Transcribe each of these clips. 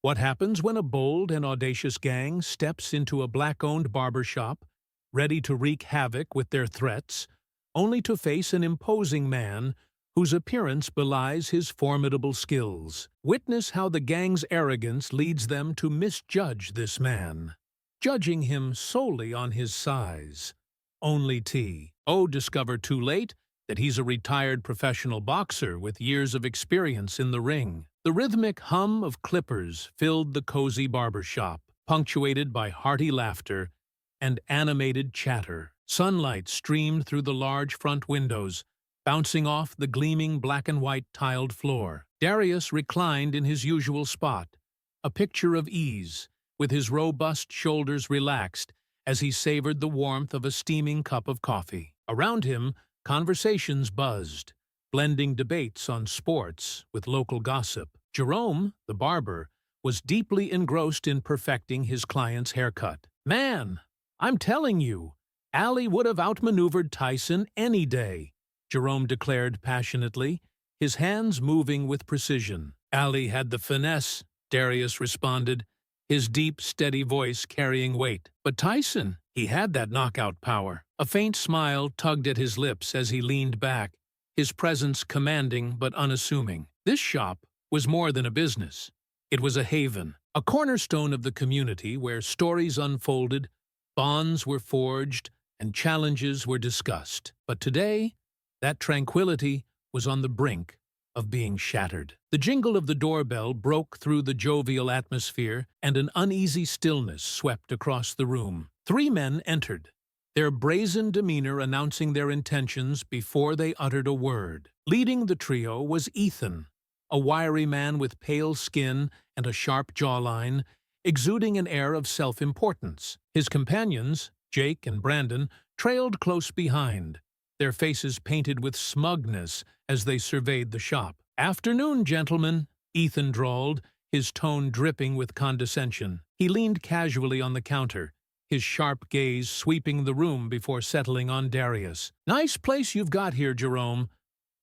What happens when a bold and audacious gang steps into a black-owned barbershop, ready to wreak havoc with their threats, only to face an imposing man whose appearance belies his formidable skills? Witness how the gang's arrogance leads them to misjudge this man, judging him solely on his size. Only T.O. discover too late that he's a retired professional boxer with years of experience in the ring. The rhythmic hum of clippers filled the cozy barbershop, punctuated by hearty laughter and animated chatter. Sunlight streamed through the large front windows, bouncing off the gleaming black-and-white tiled floor. Darius reclined in his usual spot, a picture of ease, with his robust shoulders relaxed as he savored the warmth of a steaming cup of coffee. Around him, conversations buzzed, blending debates on sports with local gossip. Jerome, the barber, was deeply engrossed in perfecting his client's haircut. "Man, I'm telling you, Ali would have outmaneuvered Tyson any day," Jerome declared passionately, his hands moving with precision. "Ali had the finesse," Darius responded, his deep, steady voice carrying weight. "But Tyson, he had that knockout power." A faint smile tugged at his lips as he leaned back, his presence commanding but unassuming. This shop was more than a business. It was a haven, a cornerstone of the community where stories unfolded, bonds were forged, and challenges were discussed. But today, that tranquility was on the brink of being shattered. The jingle of the doorbell broke through the jovial atmosphere, and an uneasy stillness swept across the room. 3 men entered, their brazen demeanor announcing their intentions before they uttered a word. Leading the trio was Ethan, a wiry man with pale skin and a sharp jawline, exuding an air of self-importance. His companions, Jake and Brandon, trailed close behind, their faces painted with smugness as they surveyed the shop. "Afternoon, gentlemen," Ethan drawled, his tone dripping with condescension. He leaned casually on the counter, his sharp gaze sweeping the room before settling on Darius. "Nice place you've got here, Jerome.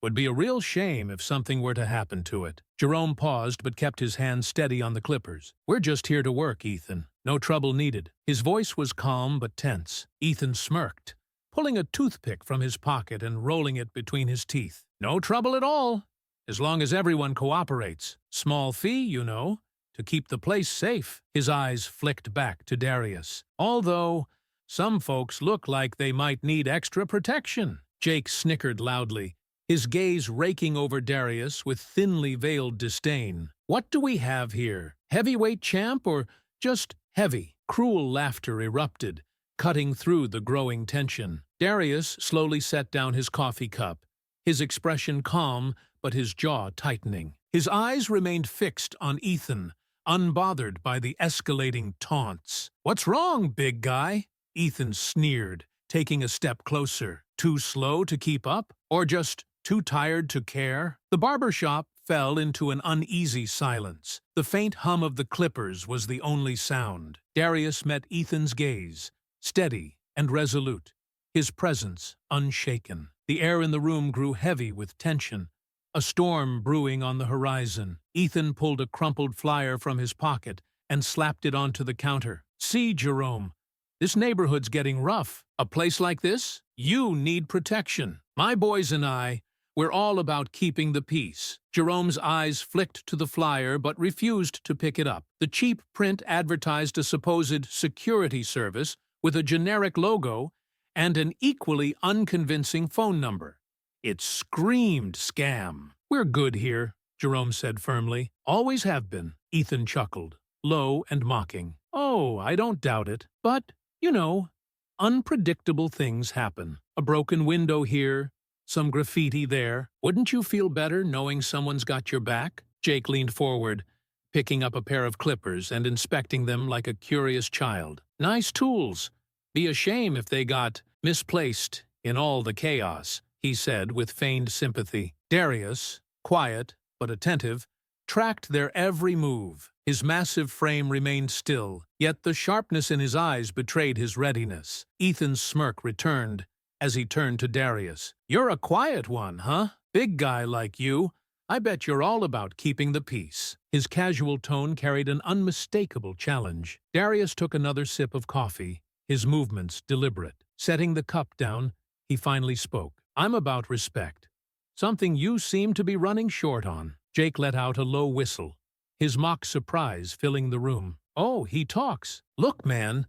Would be a real shame if something were to happen to it." Jerome paused but kept his hand steady on the clippers. "We're just here to work, Ethan. No trouble needed." His voice was calm but tense. Ethan smirked, pulling a toothpick from his pocket and rolling it between his teeth. "No trouble at all, as long as everyone cooperates. Small fee, you know, to keep the place safe." His eyes flicked back to Darius. "Although, some folks look like they might need extra protection." Jake snickered loudly, his gaze raking over Darius with thinly veiled disdain. "What do we have here? Heavyweight champ or just heavy?" Cruel laughter erupted, cutting through the growing tension. Darius slowly set down his coffee cup, his expression calm but his jaw tightening. His eyes remained fixed on Ethan, unbothered by the escalating taunts. "What's wrong, big guy?" Ethan sneered, taking a step closer. "Too slow to keep up? Or just too tired to care?" The barbershop fell into an uneasy silence. The faint hum of the clippers was the only sound. Darius met Ethan's gaze, steady and resolute, his presence unshaken. The air in the room grew heavy with tension, a storm brewing on the horizon. Ethan pulled a crumpled flyer from his pocket and slapped it onto the counter. "See, Jerome, this neighborhood's getting rough. A place like this, you need protection. My boys and we're all about keeping the peace." Jerome's eyes flicked to the flyer but refused to pick it up. The cheap print advertised a supposed security service with a generic logo and an equally unconvincing phone number. It screamed scam. "We're good here," Jerome said firmly. "Always have been." Ethan chuckled, low and mocking. "Oh, I don't doubt it. But, you know, unpredictable things happen. A broken window here, some graffiti there. Wouldn't you feel better knowing someone's got your back?" Jake leaned forward, picking up a pair of clippers and inspecting them like a curious child. "Nice tools. Be a shame if they got misplaced in all the chaos," he said with feigned sympathy. Darius, quiet but attentive, tracked their every move. His massive frame remained still, yet the sharpness in his eyes betrayed his readiness. Ethan's smirk returned as he turned to Darius. "You're a quiet one, huh? Big guy like you. I bet you're all about keeping the peace." His casual tone carried an unmistakable challenge. Darius took another sip of coffee, his movements deliberate. Setting the cup down, he finally spoke. "I'm about respect. Something you seem to be running short on." Jake let out a low whistle, his mock surprise filling the room. "Oh, he talks. Look, man,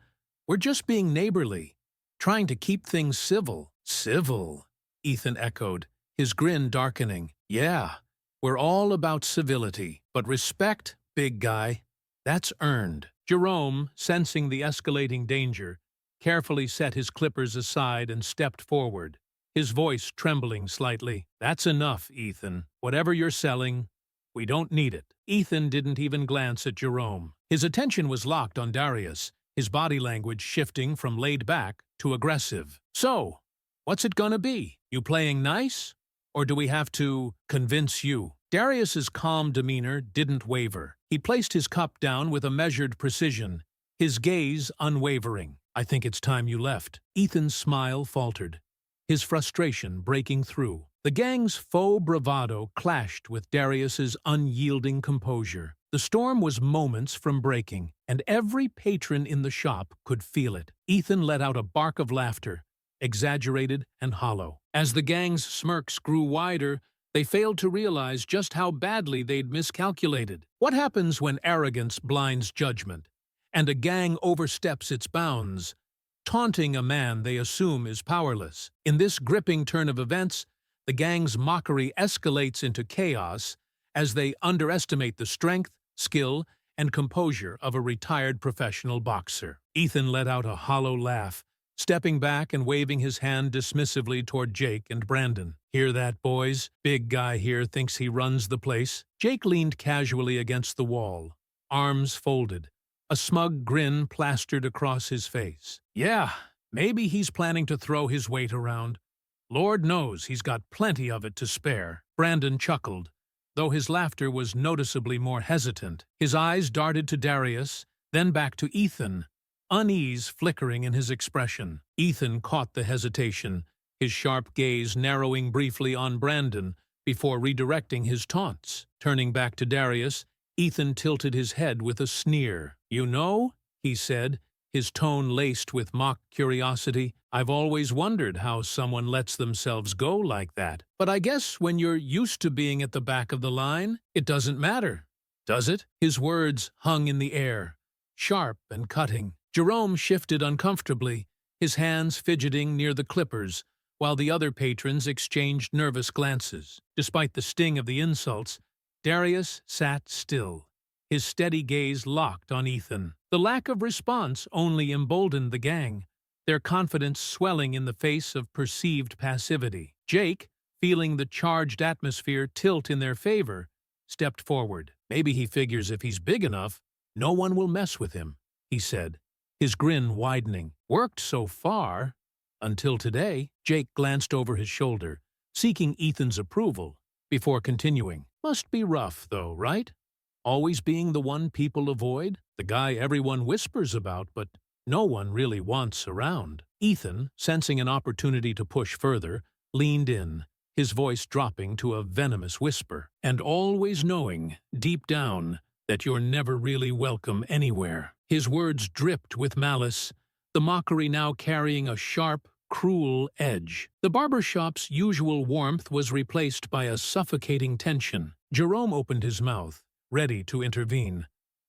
we're just being neighborly, trying to keep things civil." "Civil," Ethan echoed, his grin darkening. "Yeah, we're all about civility, but respect, big guy, that's earned." Jerome, sensing the escalating danger, carefully set his clippers aside and stepped forward, his voice trembling slightly. "That's enough, Ethan. Whatever you're selling, we don't need it." Ethan didn't even glance at Jerome. His attention was locked on Darius, his body language shifting from laid back to aggressive. "So, what's it gonna be? You playing nice? Or do we have to convince you?" Darius's calm demeanor didn't waver. He placed his cup down with a measured precision, his gaze unwavering. "I think it's time you left." Ethan's smile faltered, his frustration breaking through. The gang's faux bravado clashed with Darius's unyielding composure. The storm was moments from breaking, and every patron in the shop could feel it. Ethan let out a bark of laughter, exaggerated and hollow. As the gang's smirks grew wider, they failed to realize just how badly they'd miscalculated. What happens when arrogance blinds judgment, and a gang oversteps its bounds, taunting a man they assume is powerless? In this gripping turn of events, the gang's mockery escalates into chaos as they underestimate the strength, skill, and composure of a retired professional boxer. Ethan let out a hollow laugh, stepping back and waving his hand dismissively toward Jake and Brandon. "Hear that, boys? Big guy here thinks he runs the place." Jake leaned casually against the wall, arms folded, a smug grin plastered across his face. "Yeah, maybe he's planning to throw his weight around. Lord knows he's got plenty of it to spare." Brandon chuckled, though his laughter was noticeably more hesitant. His eyes darted to Darius, then back to Ethan, unease flickering in his expression. Ethan caught the hesitation, his sharp gaze narrowing briefly on Brandon before redirecting his taunts. Turning back to Darius, Ethan tilted his head with a sneer. "You know," he said, his tone laced with mock curiosity, "I've always wondered how someone lets themselves go like that. But I guess when you're used to being at the back of the line, it doesn't matter, does it?" His words hung in the air, sharp and cutting. Jerome shifted uncomfortably, his hands fidgeting near the clippers, while the other patrons exchanged nervous glances. Despite the sting of the insults, Darius sat still, his steady gaze locked on Ethan. The lack of response only emboldened the gang, their confidence swelling in the face of perceived passivity. Jake, feeling the charged atmosphere tilt in their favor, stepped forward. "Maybe he figures if he's big enough, no one will mess with him," he said, his grin widening. "Worked so far, until today." Jake glanced over his shoulder, seeking Ethan's approval, before continuing. "Must be rough, though, right? Always being the one people avoid, the guy everyone whispers about but no one really wants around." Ethan, sensing an opportunity to push further, leaned in, his voice dropping to a venomous whisper. "And always knowing, deep down, that you're never really welcome anywhere." His words dripped with malice, the mockery now carrying a sharp, cruel edge. The barbershop's usual warmth was replaced by a suffocating tension. Jerome opened his mouth, ready to intervene,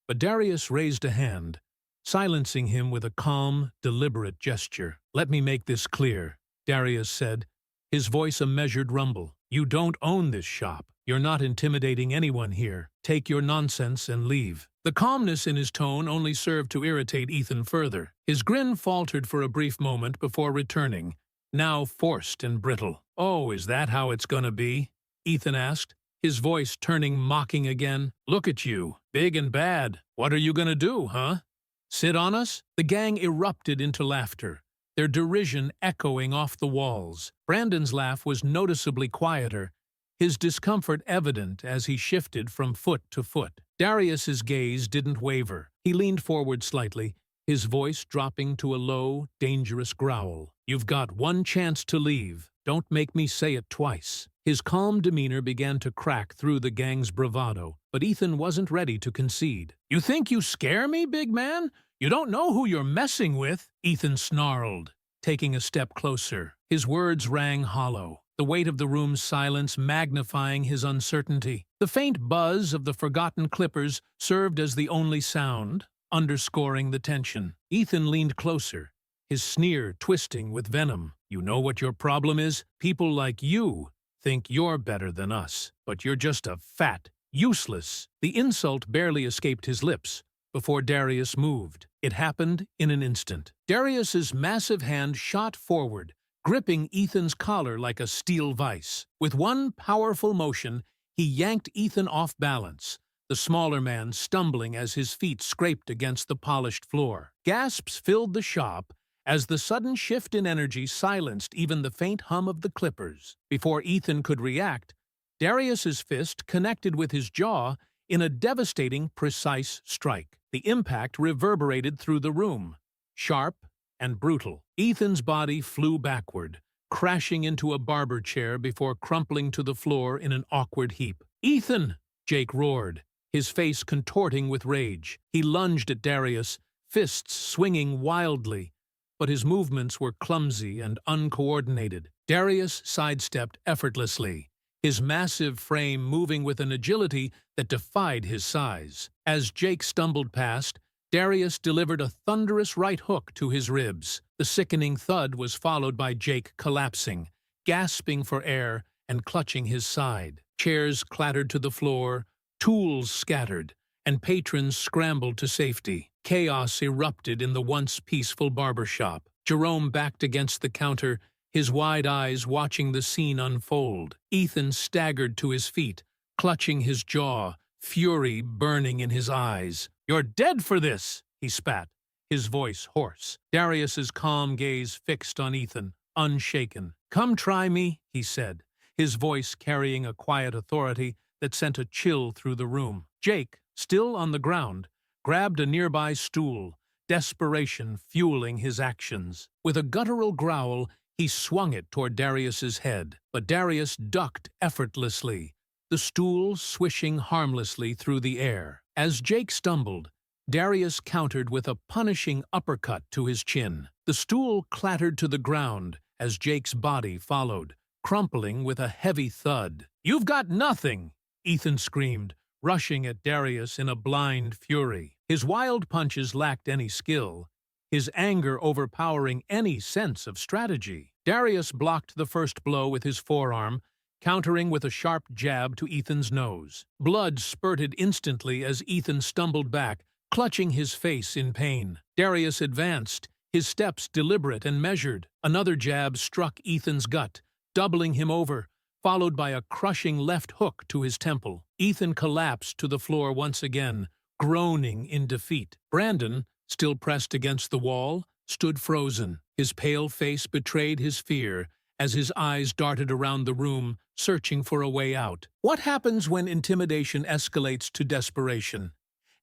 but Darius raised a hand, silencing him with a calm, deliberate gesture. "Let me make this clear," Darius said, his voice a measured rumble. "You don't own this shop. You're not intimidating anyone here. Take your nonsense and leave." The calmness in his tone only served to irritate Ethan further. His grin faltered for a brief moment before returning, now forced and brittle. "Oh, is that how it's gonna be?" Ethan asked, his voice turning mocking again. "Look at you, big and bad. What are you gonna do, huh? Sit on us?" The gang erupted into laughter, their derision echoing off the walls. Brandon's laugh was noticeably quieter, his discomfort evident as he shifted from foot to foot. Darius's gaze didn't waver. He leaned forward slightly, his voice dropping to a low, dangerous growl. "You've got one chance to leave. Don't make me say it twice." His calm demeanor began to crack through the gang's bravado, but Ethan wasn't ready to concede. "You think you scare me, big man? You don't know who you're messing with," Ethan snarled, taking a step closer. His words rang hollow, the weight of the room's silence magnifying his uncertainty. The faint buzz of the forgotten clippers served as the only sound, underscoring the tension. Ethan leaned closer, his sneer twisting with venom. "You know what your problem is? People like you think you're better than us, but you're just a fat, useless." The insult barely escaped his lips before Darius moved. It happened in an instant. Darius's massive hand shot forward, gripping Ethan's collar like a steel vise. With one powerful motion, he yanked Ethan off balance, the smaller man stumbling as his feet scraped against the polished floor. Gasps filled the shop as the sudden shift in energy silenced even the faint hum of the clippers. Before Ethan could react, Darius's fist connected with his jaw in a devastating, precise strike. The impact reverberated through the room, sharp and brutal. Ethan's body flew backward, crashing into a barber chair before crumpling to the floor in an awkward heap. "Ethan!" Jake roared, his face contorting with rage. He lunged at Darius, fists swinging wildly, but his movements were clumsy and uncoordinated. Darius sidestepped effortlessly, his massive frame moving with an agility that defied his size. As Jake stumbled past, Darius delivered a thunderous right hook to his ribs. The sickening thud was followed by Jake collapsing, gasping for air and clutching his side. Chairs clattered to the floor, tools scattered, and patrons scrambled to safety. Chaos erupted in the once peaceful barbershop. Jerome backed against the counter, his wide eyes watching the scene unfold. Ethan staggered to his feet, clutching his jaw, fury burning in his eyes. "You're dead for this," he spat, his voice hoarse. Darius's calm gaze fixed on Ethan, unshaken. "Come try me," he said, his voice carrying a quiet authority that sent a chill through the room. Jake, still on the ground, grabbed a nearby stool, desperation fueling his actions. With a guttural growl, he swung it toward Darius's head, but Darius ducked effortlessly, the stool swishing harmlessly through the air. As Jake stumbled, Darius countered with a punishing uppercut to his chin. The stool clattered to the ground as Jake's body followed, crumpling with a heavy thud. "You've got nothing!" Ethan screamed, rushing at Darius in a blind fury. His wild punches lacked any skill, his anger overpowering any sense of strategy. Darius blocked the first blow with his forearm, countering with a sharp jab to Ethan's nose. Blood spurted instantly as Ethan stumbled back, clutching his face in pain. Darius advanced, his steps deliberate and measured. Another jab struck Ethan's gut, doubling him over, followed by a crushing left hook to his temple. Ethan collapsed to the floor once again, groaning in defeat. Brandon, still pressed against the wall, stood frozen. His pale face betrayed his fear as his eyes darted around the room, searching for a way out. What happens when intimidation escalates to desperation,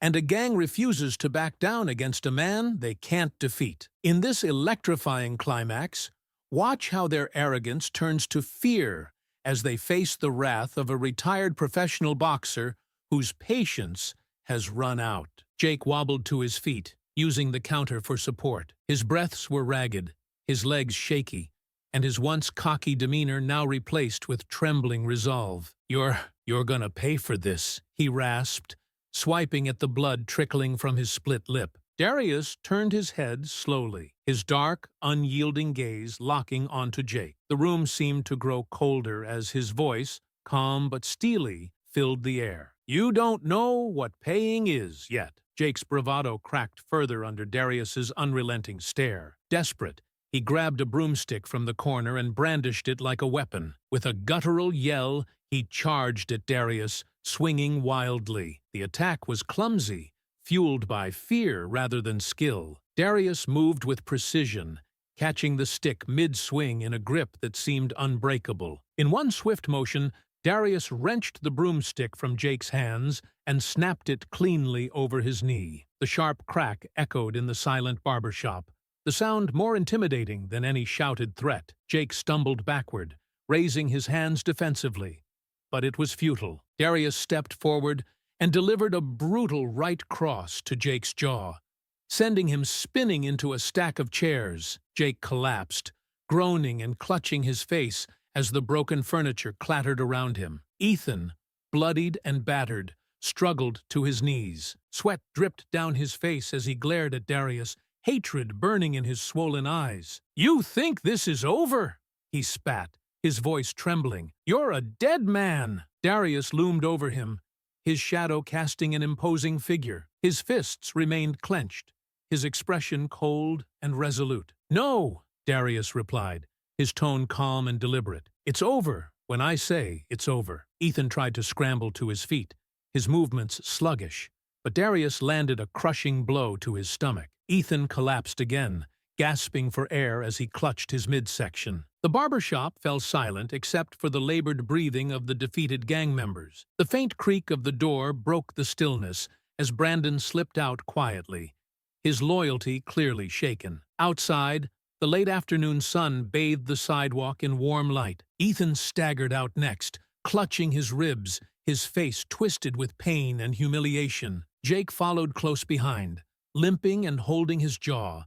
and a gang refuses to back down against a man they can't defeat? In this electrifying climax, watch how their arrogance turns to fear as they face the wrath of a retired professional boxer whose patience has run out. Jake wobbled to his feet, using the counter for support. His breaths were ragged, his legs shaky, and his once cocky demeanor now replaced with trembling resolve. You're gonna pay for this," he rasped, swiping at the blood trickling from his split lip. Darius turned his head slowly, his dark, unyielding gaze locking onto Jake. The room seemed to grow colder as his voice, calm but steely, filled the air. "You don't know what paying is yet." Jake's bravado cracked further under Darius's unrelenting stare. Desperate, he grabbed a broomstick from the corner and brandished it like a weapon. With a guttural yell, he charged at Darius, swinging wildly. The attack was clumsy, fueled by fear rather than skill. Darius moved with precision, catching the stick mid-swing in a grip that seemed unbreakable. In one swift motion, Darius wrenched the broomstick from Jake's hands and snapped it cleanly over his knee. The sharp crack echoed in the silent barbershop, the sound more intimidating than any shouted threat. Jake stumbled backward, raising his hands defensively. But it was futile. Darius stepped forward and delivered a brutal right cross to Jake's jaw, sending him spinning into a stack of chairs. Jake collapsed, groaning and clutching his face as the broken furniture clattered around him. Ethan, bloodied and battered, struggled to his knees. Sweat dripped down his face as he glared at Darius, hatred burning in his swollen eyes. "You think this is over?" he spat, his voice trembling. "You're a dead man!" Darius loomed over him, his shadow casting an imposing figure. His fists remained clenched, his expression cold and resolute. "No," Darius replied, his tone calm and deliberate. "It's over when I say it's over." Ethan tried to scramble to his feet, his movements sluggish, but Darius landed a crushing blow to his stomach. Ethan collapsed again, gasping for air as he clutched his midsection. The barbershop fell silent except for the labored breathing of the defeated gang members. The faint creak of the door broke the stillness as Brandon slipped out quietly, his loyalty clearly shaken. Outside, the late afternoon sun bathed the sidewalk in warm light. Ethan staggered out next, clutching his ribs, his face twisted with pain and humiliation. Jake followed close behind, limping and holding his jaw,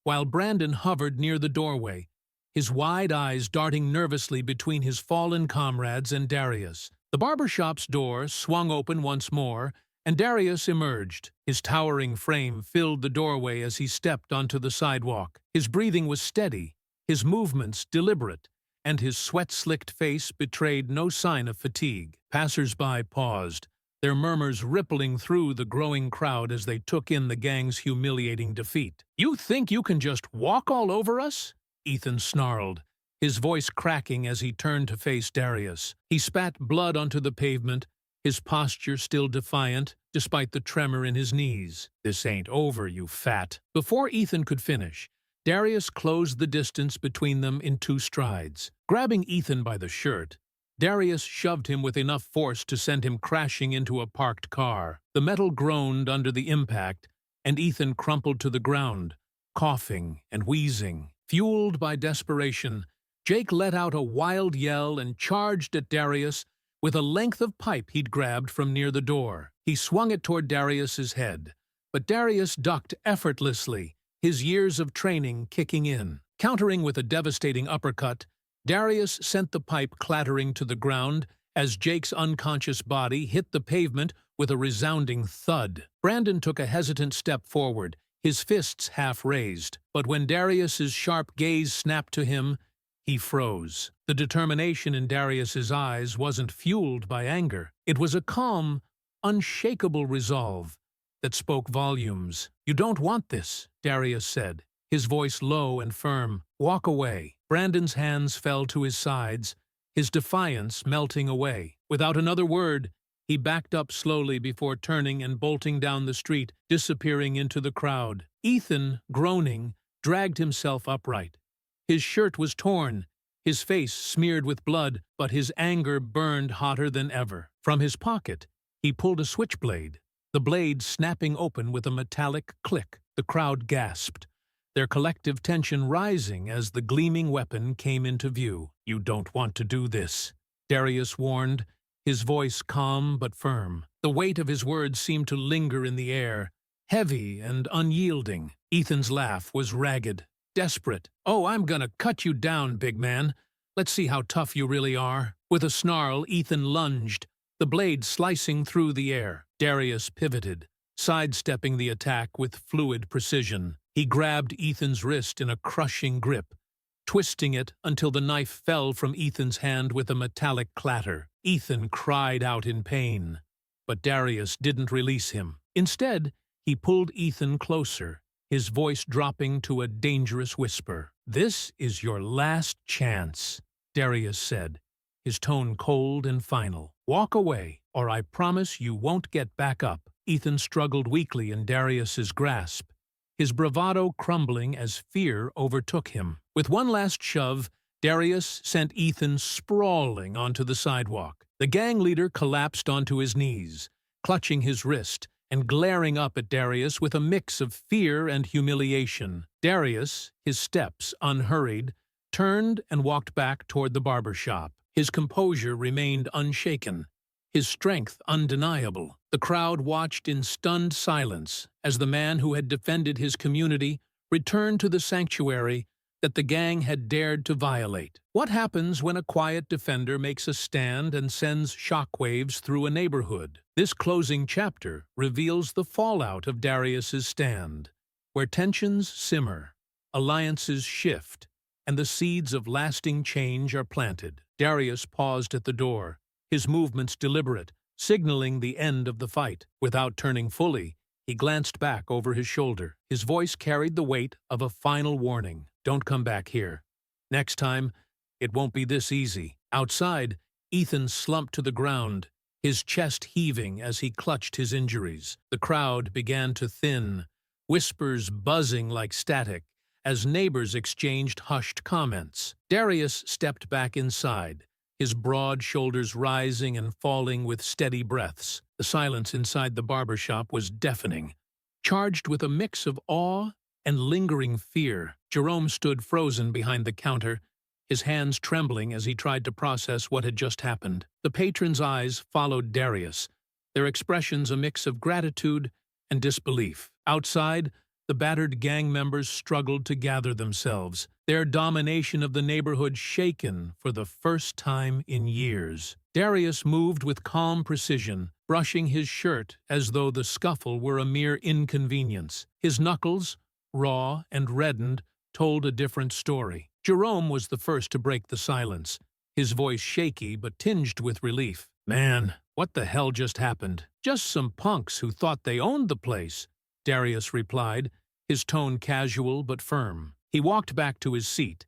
while Brandon hovered near the doorway, his wide eyes darting nervously between his fallen comrades and Darius. The barbershop's door swung open once more, and Darius emerged. His towering frame filled the doorway as he stepped onto the sidewalk. His breathing was steady, his movements deliberate, and his sweat-slicked face betrayed no sign of fatigue. Passers-by paused, their murmurs rippling through the growing crowd as they took in the gang's humiliating defeat. "You think you can just walk all over us?" Ethan snarled, his voice cracking as he turned to face Darius. He spat blood onto the pavement, his posture still defiant despite the tremor in his knees. "This ain't over, you fat." Before Ethan could finish, Darius closed the distance between them in 2 strides. Grabbing Ethan by the shirt, Darius shoved him with enough force to send him crashing into a parked car. The metal groaned under the impact, and Ethan crumpled to the ground, coughing and wheezing. Fueled by desperation, Jake let out a wild yell and charged at Darius with a length of pipe he'd grabbed from near the door. He swung it toward Darius's head, but Darius ducked effortlessly, his years of training kicking in. Countering with a devastating uppercut, Darius sent the pipe clattering to the ground as Jake's unconscious body hit the pavement with a resounding thud. Brandon took a hesitant step forward, his fists half raised, but when Darius's sharp gaze snapped to him, he froze. The determination in Darius's eyes wasn't fueled by anger. It was a calm, unshakable resolve that spoke volumes. "You don't want this," Darius said, his voice low and firm. "Walk away." Brandon's hands fell to his sides, his defiance melting away. Without another word, he backed up slowly before turning and bolting down the street, disappearing into the crowd. Ethan, groaning, dragged himself upright. His shirt was torn, his face smeared with blood, but his anger burned hotter than ever. From his pocket, he pulled a switchblade, the blade snapping open with a metallic click. The crowd gasped, their collective tension rising as the gleaming weapon came into view. "You don't want to do this," Darius warned, his voice calm but firm. The weight of his words seemed to linger in the air, heavy and unyielding. Ethan's laugh was ragged, desperate. "Oh, I'm gonna cut you down, big man. Let's see how tough you really are." With a snarl, Ethan lunged, the blade slicing through the air. Darius pivoted, sidestepping the attack with fluid precision. He grabbed Ethan's wrist in a crushing grip, twisting it until the knife fell from Ethan's hand with a metallic clatter. Ethan cried out in pain, but Darius didn't release him. Instead, he pulled Ethan closer, his voice dropping to a dangerous whisper. "This is your last chance," Darius said, his tone cold and final. "Walk away, or I promise you won't get back up." Ethan struggled weakly in Darius's grasp, his bravado crumbling as fear overtook him. With one last shove, Darius sent Ethan sprawling onto the sidewalk. The gang leader collapsed onto his knees, clutching his wrist, and glaring up at Darius with a mix of fear and humiliation. Darius, his steps unhurried, turned and walked back toward the barber shop. His composure remained unshaken, his strength undeniable. The crowd watched in stunned silence as the man who had defended his community returned to the sanctuary that the gang had dared to violate. What happens when a quiet defender makes a stand and sends shockwaves through a neighborhood? This closing chapter reveals the fallout of Darius's stand, where tensions simmer, alliances shift, and the seeds of lasting change are planted. Darius paused at the door, his movements deliberate, signaling the end of the fight. Without turning fully, he glanced back over his shoulder. His voice carried the weight of a final warning. Don't come back here. Next time, it won't be this easy. Outside, Ethan slumped to the ground, his chest heaving as he clutched his injuries. The crowd began to thin, whispers buzzing like static, as neighbors exchanged hushed comments. Darius stepped back inside, his broad shoulders rising and falling with steady breaths. The silence inside the barbershop was deafening, charged with a mix of awe and lingering fear. Jerome stood frozen behind the counter, his hands trembling as he tried to process what had just happened. The patrons' eyes followed Darius, their expressions a mix of gratitude and disbelief. Outside, the battered gang members struggled to gather themselves, their domination of the neighborhood shaken for the first time in years. Darius moved with calm precision, brushing his shirt as though the scuffle were a mere inconvenience. His knuckles, raw and reddened, told a different story. Jerome was the first to break the silence, his voice shaky but tinged with relief. "Man, what the hell just happened? Just some punks who thought they owned the place," Darius replied, his tone casual but firm. He walked back to his seat,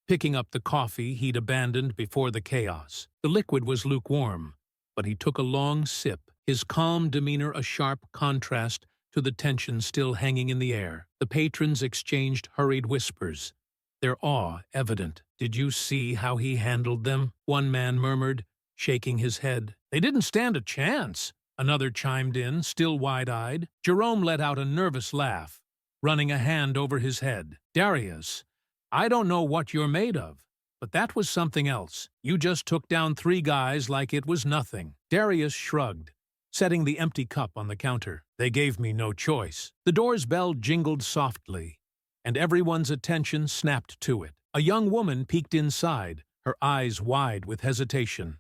picking up the coffee he'd abandoned before the chaos. The liquid was lukewarm, but he took a long sip, his calm demeanor a sharp contrast to the tension still hanging in the air. The patrons exchanged hurried whispers, their awe evident. "Did you see how he handled them?" one man murmured, shaking his head. "They didn't stand a chance," another chimed in, still wide-eyed. Jerome let out a nervous laugh, running a hand over his head. "Darius, I don't know what you're made of, but that was something else. You just took down 3 guys like it was nothing." Darius shrugged, setting the empty cup on the counter. "They gave me no choice." The door's bell jingled softly, and everyone's attention snapped to it. A young woman peeked inside, her eyes wide with hesitation.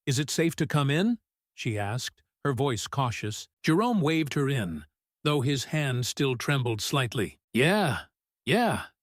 Is it safe to come in?" she asked, her voice cautious. Jerome waved her in, though his hand still trembled slightly. Yeah,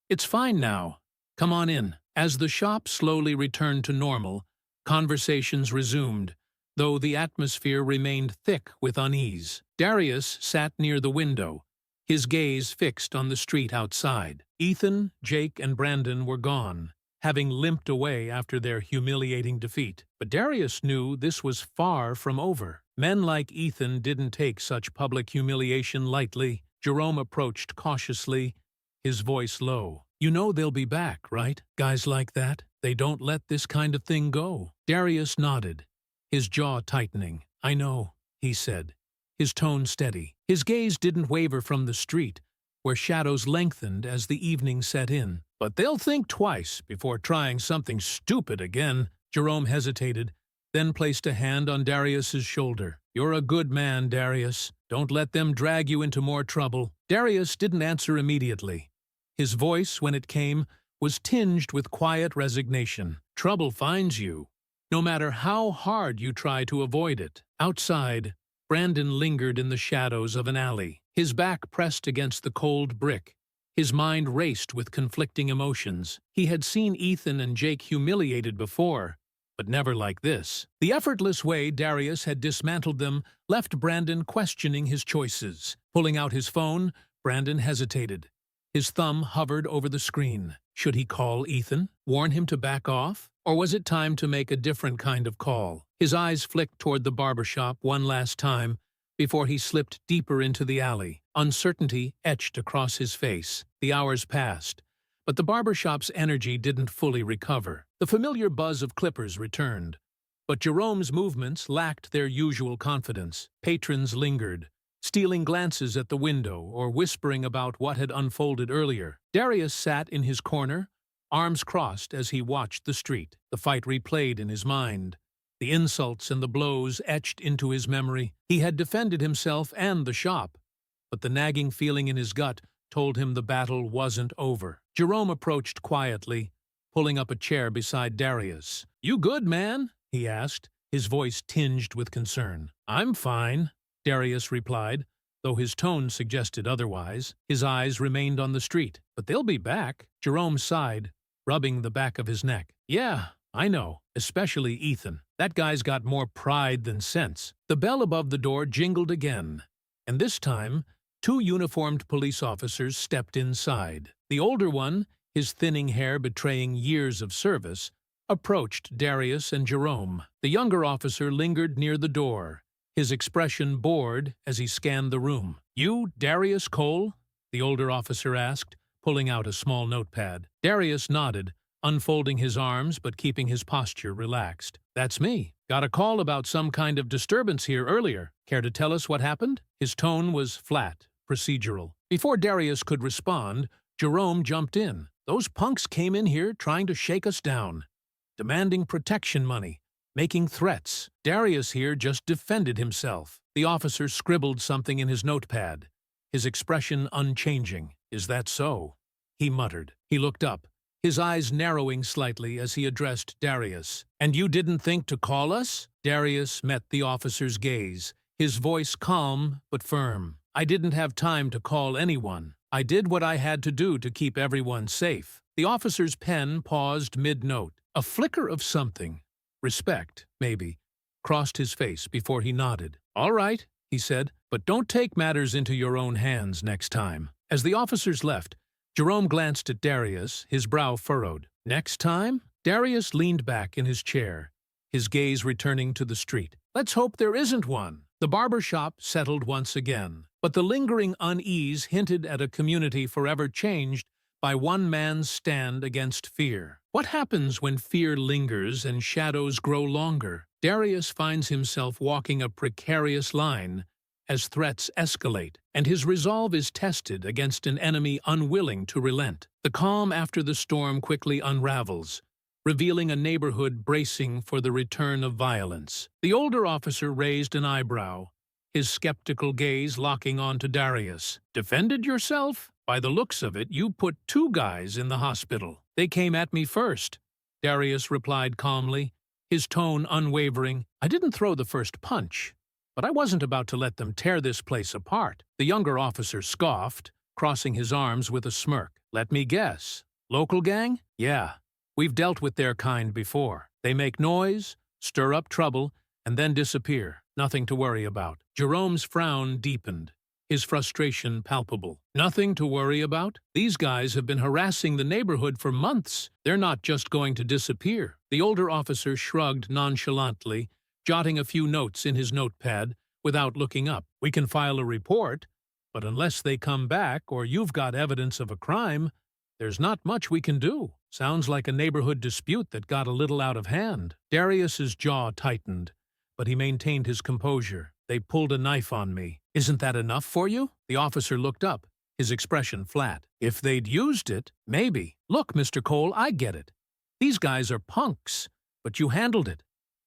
it's fine now. Come on in." As the shop slowly returned to normal, conversations resumed, though the atmosphere remained thick with unease. Darius sat near the window, his gaze fixed on the street outside. Ethan, Jake, and Brandon were gone, having limped away after their humiliating defeat. But Darius knew this was far from over. Men like Ethan didn't take such public humiliation lightly. Jerome approached cautiously, his voice low. "You know they'll be back, right? Guys like that, they don't let this kind of thing go." Darius nodded, his jaw tightening. "I know," he said, his tone steady. His gaze didn't waver from the street, where shadows lengthened as the evening set in. "But they'll think twice before trying something stupid again." Jerome hesitated, then placed a hand on Darius's shoulder. "You're a good man, Darius. Don't let them drag you into more trouble." Darius didn't answer immediately. His voice, when it came, was tinged with quiet resignation. "Trouble finds you, no matter how hard you try to avoid it." Outside, Brandon lingered in the shadows of an alley, his back pressed against the cold brick. His mind raced with conflicting emotions. He had seen Ethan and Jake humiliated before, but never like this. The effortless way Darius had dismantled them left Brandon questioning his choices. Pulling out his phone, Brandon hesitated. His thumb hovered over the screen. Should he call Ethan? Warn him to back off? Or was it time to make a different kind of call? His eyes flicked toward the barbershop one last time before he slipped deeper into the alley. Uncertainty etched across his face. The hours passed, but the barbershop's energy didn't fully recover. The familiar buzz of clippers returned, but Jerome's movements lacked their usual confidence. Patrons lingered, stealing glances at the window or whispering about what had unfolded earlier. Darius sat in his corner, arms crossed as he watched the street. The fight replayed in his mind. The insults and the blows etched into his memory. He had defended himself and the shop, but the nagging feeling in his gut told him the battle wasn't over. Jerome approached quietly, pulling up a chair beside Darius. "You good, man?" he asked, his voice tinged with concern. "I'm fine," Darius replied, though his tone suggested otherwise. His eyes remained on the street. "But they'll be back." Jerome sighed, rubbing the back of his neck. "Yeah, I know, especially Ethan. That guy's got more pride than sense." The bell above the door jingled again, and this time, two uniformed police officers stepped inside. The older one, his thinning hair betraying years of service, approached Darius and Jerome. The younger officer lingered near the door, his expression bored as he scanned the room. "You, Darius Cole?" the older officer asked, pulling out a small notepad. Darius nodded, unfolding his arms but keeping his posture relaxed. "That's me. Got a call about some kind of disturbance here earlier. Care to tell us what happened?" His tone was flat, procedural. Before Darius could respond, Jerome jumped in. "Those punks came in here trying to shake us down, demanding protection money, making threats. Darius here just defended himself." The officer scribbled something in his notepad, his expression unchanging. "Is that so?" he muttered. He looked up, his eyes narrowing slightly as he addressed Darius. "And you didn't think to call us?" Darius met the officer's gaze, his voice calm but firm. "I didn't have time to call anyone. I did what I had to do to keep everyone safe." The officer's pen paused mid-note. A flicker of something, respect, maybe, crossed his face before he nodded. "All right," he said, "but don't take matters into your own hands next time." As the officers left, Jerome glanced at Darius, his brow furrowed. "Next time?" Darius leaned back in his chair, his gaze returning to the street. "Let's hope there isn't one." The barbershop settled once again, but the lingering unease hinted at a community forever changed by one man's stand against fear. What happens when fear lingers and shadows grow longer? Darius finds himself walking a precarious line as threats escalate, and his resolve is tested against an enemy unwilling to relent. The calm after the storm quickly unravels, revealing a neighborhood bracing for the return of violence. The older officer raised an eyebrow, his skeptical gaze locking onto Darius. "Defended yourself? By the looks of it, you put two guys in the hospital." "They came at me first," Darius replied calmly, his tone unwavering. "I didn't throw the first punch, but I wasn't about to let them tear this place apart." The younger officer scoffed, crossing his arms with a smirk. "Let me guess. Local gang?" "Yeah. We've dealt with their kind before. They make noise, stir up trouble, and then disappear. Nothing to worry about." Jerome's frown deepened, his frustration palpable. "Nothing to worry about? These guys have been harassing the neighborhood for months. They're not just going to disappear." The older officer shrugged nonchalantly, jotting a few notes in his notepad without looking up. "We can file a report, but unless they come back or you've got evidence of a crime, there's not much we can do." Sounds like a neighborhood dispute that got a little out of hand. Darius's jaw tightened, but he maintained his composure. "They pulled a knife on me. Isn't that enough for you?" The officer looked up, his expression flat. "If they'd used it, maybe. Look, Mr. Cole, I get it. These guys are punks, but you handled it.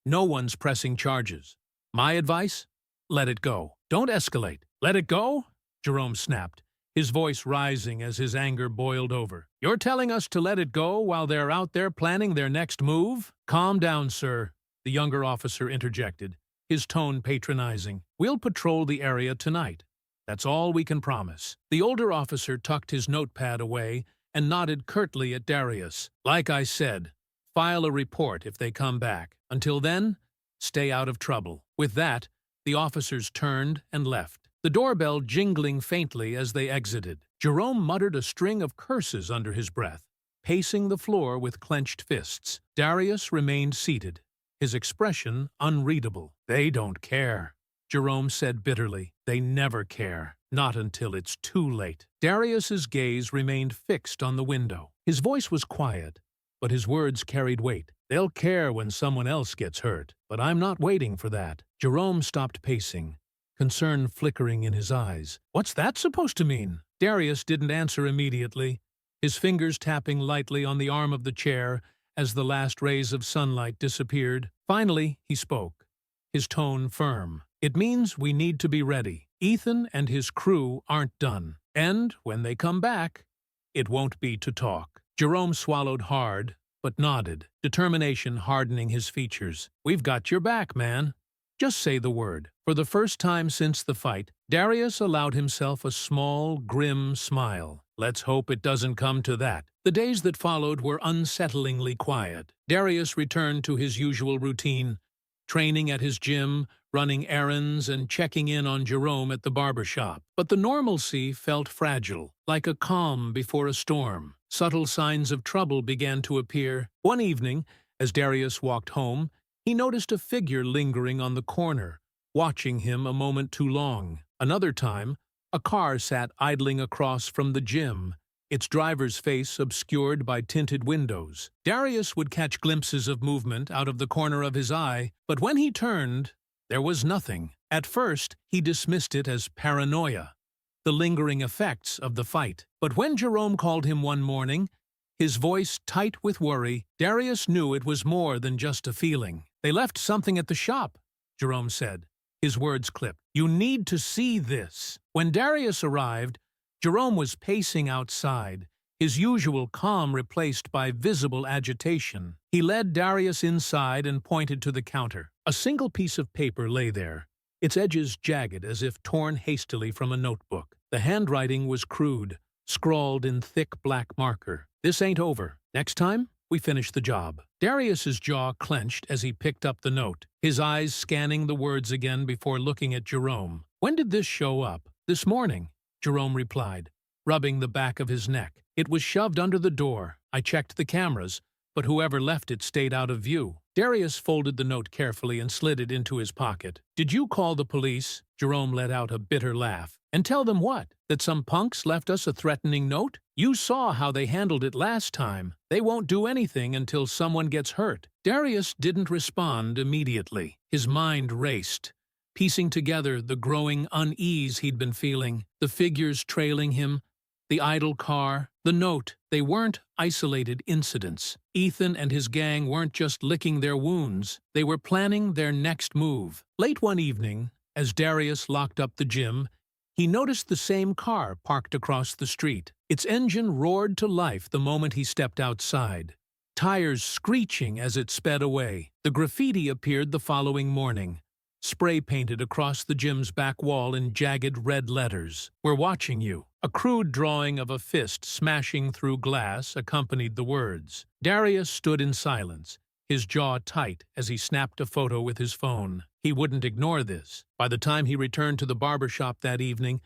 No one's pressing charges. My advice? Let it go. Don't escalate." "Let it go?" Jerome snapped, his voice rising as his anger boiled over. "You're telling us to let it go while they're out there planning their next move?" "Calm down, sir," the younger officer interjected, his tone patronizing. "We'll patrol the area tonight. That's all we can promise." The older officer tucked his notepad away and nodded curtly at Darius. "Like I said, file a report if they come back. Until then, stay out of trouble." With that, the officers turned and left, the doorbell jingling faintly as they exited. Jerome muttered a string of curses under his breath, pacing the floor with clenched fists. Darius remained seated, his expression unreadable. "They don't care," Jerome said bitterly. "They never care. Not until it's too late." Darius's gaze remained fixed on the window. His voice was quiet, but his words carried weight. "They'll care when someone else gets hurt, but I'm not waiting for that." Jerome stopped pacing, concern flickering in his eyes. "What's that supposed to mean?" Darius didn't answer immediately, his fingers tapping lightly on the arm of the chair as the last rays of sunlight disappeared. Finally, he spoke, his tone firm. "It means we need to be ready. Ethan and his crew aren't done. And when they come back, it won't be to talk." Jerome swallowed hard, but nodded, determination hardening his features. "We've got your back, man. Just say the word." For the first time since the fight, Darius allowed himself a small, grim smile. Let's hope it doesn't come to that. The days that followed were unsettlingly quiet. Darius returned to his usual routine, training at his gym, running errands, and checking in on Jerome at the barbershop. But the normalcy felt fragile, like a calm before a storm. Subtle signs of trouble began to appear. One evening, as Darius walked home, he noticed a figure lingering on the corner, watching him a moment too long. Another time, a car sat idling across from the gym, its driver's face obscured by tinted windows. Darius would catch glimpses of movement out of the corner of his eye, but when he turned, there was nothing. At first, he dismissed it as paranoia, the lingering effects of the fight. But when Jerome called him one morning, his voice tight with worry, Darius knew it was more than just a feeling. "They left something at the shop," Jerome said. His words clipped. "You need to see this." When Darius arrived, Jerome was pacing outside, his usual calm replaced by visible agitation. He led Darius inside and pointed to the counter. A single piece of paper lay there, its edges jagged as if torn hastily from a notebook. The handwriting was crude, scrawled in thick black marker. "This ain't over. Next time, we finish the job." Darius's jaw clenched as he picked up the note, his eyes scanning the words again before looking at Jerome. "When did this show up?" "This morning," Jerome replied, rubbing the back of his neck. "It was shoved under the door. I checked the cameras, but whoever left it stayed out of view." Darius folded the note carefully and slid it into his pocket. "Did you call the police?" Jerome let out a bitter laugh. "And tell them what? That some punks left us a threatening note? You saw how they handled it last time. They won't do anything until someone gets hurt." Darius didn't respond immediately. His mind raced, piecing together the growing unease he'd been feeling, the figures trailing him, the idle car, the note. They weren't isolated incidents. Ethan and his gang weren't just licking their wounds. They were planning their next move. Late one evening, as Darius locked up the gym, he noticed the same car parked across the street. Its engine roared to life the moment he stepped outside, tires screeching as it sped away. The graffiti appeared the following morning, spray-painted across the gym's back wall in jagged red letters. "We're watching you." A crude drawing of a fist smashing through glass accompanied the words. Darius stood in silence, his jaw tight as he snapped a photo with his phone. He wouldn't ignore this. By the time he returned to the barbershop that evening,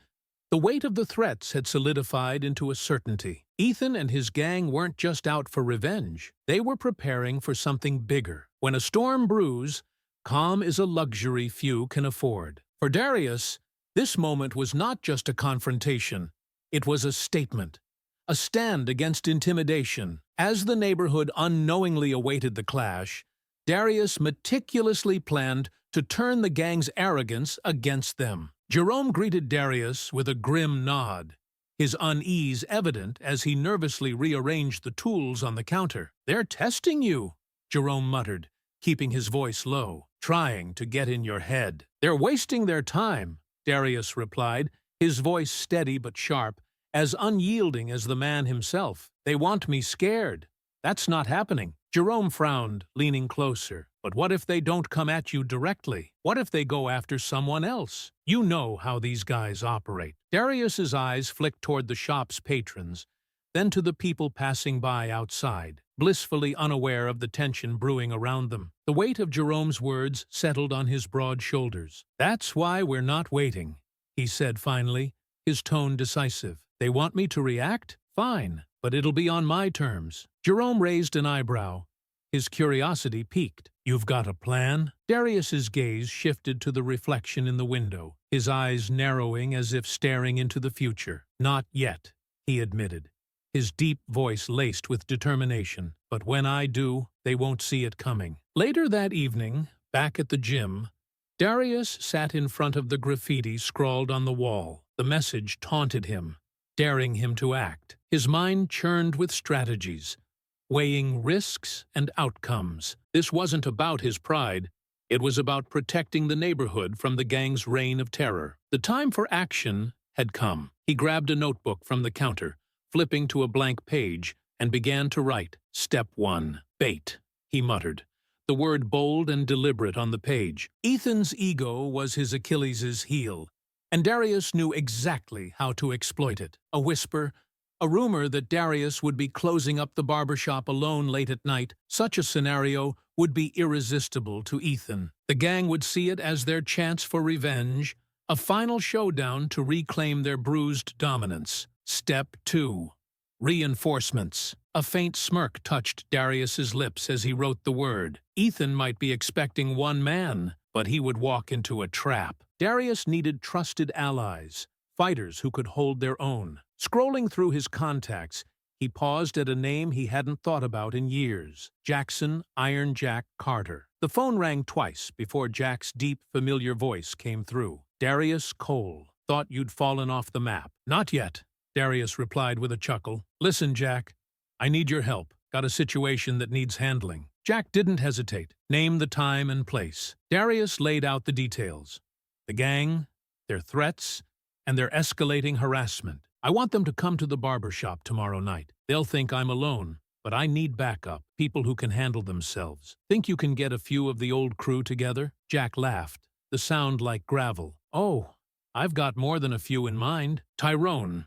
the weight of the threats had solidified into a certainty. Ethan and his gang weren't just out for revenge. They were preparing for something bigger. When a storm brews, calm is a luxury few can afford. For Darius, this moment was not just a confrontation. It was a statement, a stand against intimidation. As the neighborhood unknowingly awaited the clash, Darius meticulously planned to turn the gang's arrogance against them. Jerome greeted Darius with a grim nod, his unease evident as he nervously rearranged the tools on the counter. "They're testing you," Jerome muttered, keeping his voice low, "trying to get in your head." "They're wasting their time," Darius replied, his voice steady but sharp, as unyielding as the man himself. "They want me scared. That's not happening." Jerome frowned, leaning closer. "But what if they don't come at you directly? What if they go after someone else? You know how these guys operate." Darius's eyes flicked toward the shop's patrons, then to the people passing by outside, blissfully unaware of the tension brewing around them. The weight of Jerome's words settled on his broad shoulders. "That's why we're not waiting," he said finally, his tone decisive. "They want me to react? Fine, but it'll be on my terms." Jerome raised an eyebrow, his curiosity piqued. "You've got a plan?" Darius's gaze shifted to the reflection in the window, his eyes narrowing as if staring into the future. "Not yet," he admitted, his deep voice laced with determination. "But when I do, they won't see it coming." Later that evening, back at the gym, Darius sat in front of the graffiti scrawled on the wall. The message taunted him, daring him to act. His mind churned with strategies, weighing risks and outcomes. This wasn't about his pride. It was about protecting the neighborhood from the gang's reign of terror. The time for action had come. He grabbed a notebook from the counter, flipping to a blank page, and began to write. Step 1. Bait, he muttered, the word bold and deliberate on the page. Ethan's ego was his Achilles' heel, and Darius knew exactly how to exploit it. A whisper, a rumor that Darius would be closing up the barbershop alone late at night. Such a scenario would be irresistible to Ethan. The gang would see it as their chance for revenge, a final showdown to reclaim their bruised dominance. Step 2. Reinforcements. A faint smirk touched Darius's lips as he wrote the word. Ethan might be expecting one man, but he would walk into a trap. Darius needed trusted allies, fighters who could hold their own. Scrolling through his contacts, he paused at a name he hadn't thought about in years. Jackson Iron Jack Carter. The phone rang twice before Jack's deep, familiar voice came through. Darius Cole. Thought you'd fallen off the map. Not yet, Darius replied with a chuckle. Listen, Jack, I need your help. Got a situation that needs handling. Jack didn't hesitate. Name the time and place. Darius laid out the details. The gang, their threats, and their escalating harassment. I want them to come to the barbershop tomorrow night. They'll think I'm alone, but I need backup, people who can handle themselves. Think you can get a few of the old crew together? Jack laughed, the sound like gravel. Oh, I've got more than a few in mind. Tyrone,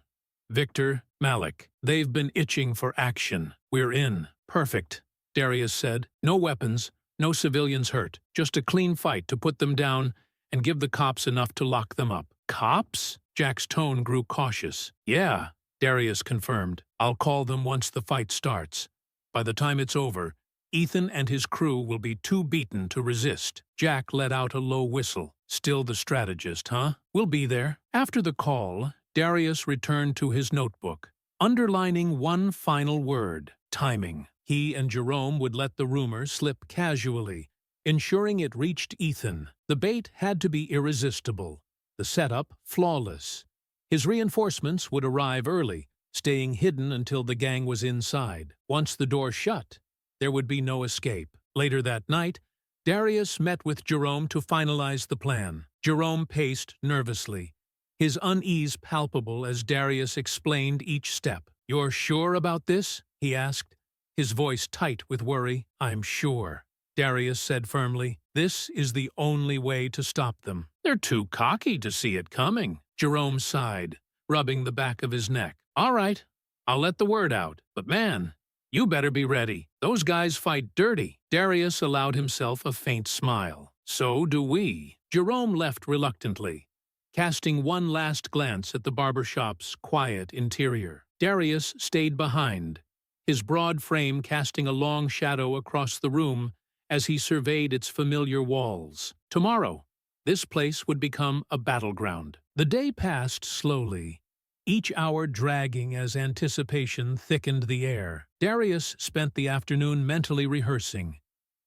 Victor, Malik. They've been itching for action. We're in. Perfect, Darius said. No weapons, no civilians hurt. Just a clean fight to put them down and give the cops enough to lock them up. Cops? Jack's tone grew cautious. Yeah, Darius confirmed. I'll call them once the fight starts. By the time it's over, Ethan and his crew will be too beaten to resist. Jack let out a low whistle. Still the strategist, huh? We'll be there. After the call, Darius returned to his notebook, underlining one final word: timing. He and Jerome would let the rumor slip casually, ensuring it reached Ethan. The bait had to be irresistible, the setup flawless. His reinforcements would arrive early, staying hidden until the gang was inside. Once the door shut, there would be no escape. Later that night, Darius met with Jerome to finalize the plan. Jerome paced nervously, his unease palpable as Darius explained each step. "You're sure about this?" he asked, his voice tight with worry. "I'm sure," Darius said firmly. "This is the only way to stop them." "They're too cocky to see it coming," Jerome sighed, rubbing the back of his neck. "All right, I'll let the word out. But man, you better be ready. Those guys fight dirty." Darius allowed himself a faint smile. "So do we." Jerome left reluctantly, casting one last glance at the barbershop's quiet interior. Darius stayed behind, his broad frame casting a long shadow across the room as he surveyed its familiar walls. Tomorrow, this place would become a battleground. The day passed slowly, each hour dragging as anticipation thickened the air. Darius spent the afternoon mentally rehearsing,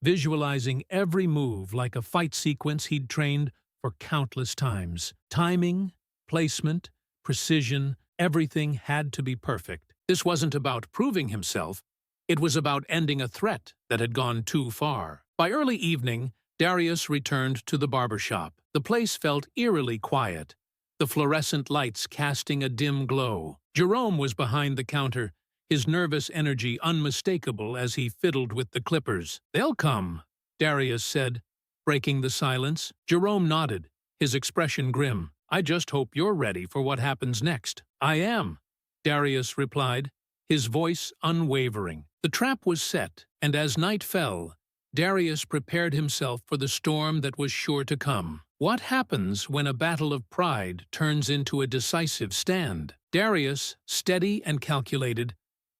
visualizing every move like a fight sequence he'd trained for countless times. Timing, placement, precision, everything had to be perfect. This wasn't about proving himself, it was about ending a threat that had gone too far. By early evening, Darius returned to the barbershop. The place felt eerily quiet, the fluorescent lights casting a dim glow. Jerome was behind the counter, his nervous energy unmistakable as he fiddled with the clippers. "They'll come," Darius said, breaking the silence. Jerome nodded, his expression grim. "I just hope you're ready for what happens next." "I am," Darius replied, his voice unwavering. The trap was set, and as night fell, Darius prepared himself for the storm that was sure to come. What happens when a battle of pride turns into a decisive stand? Darius, steady and calculated,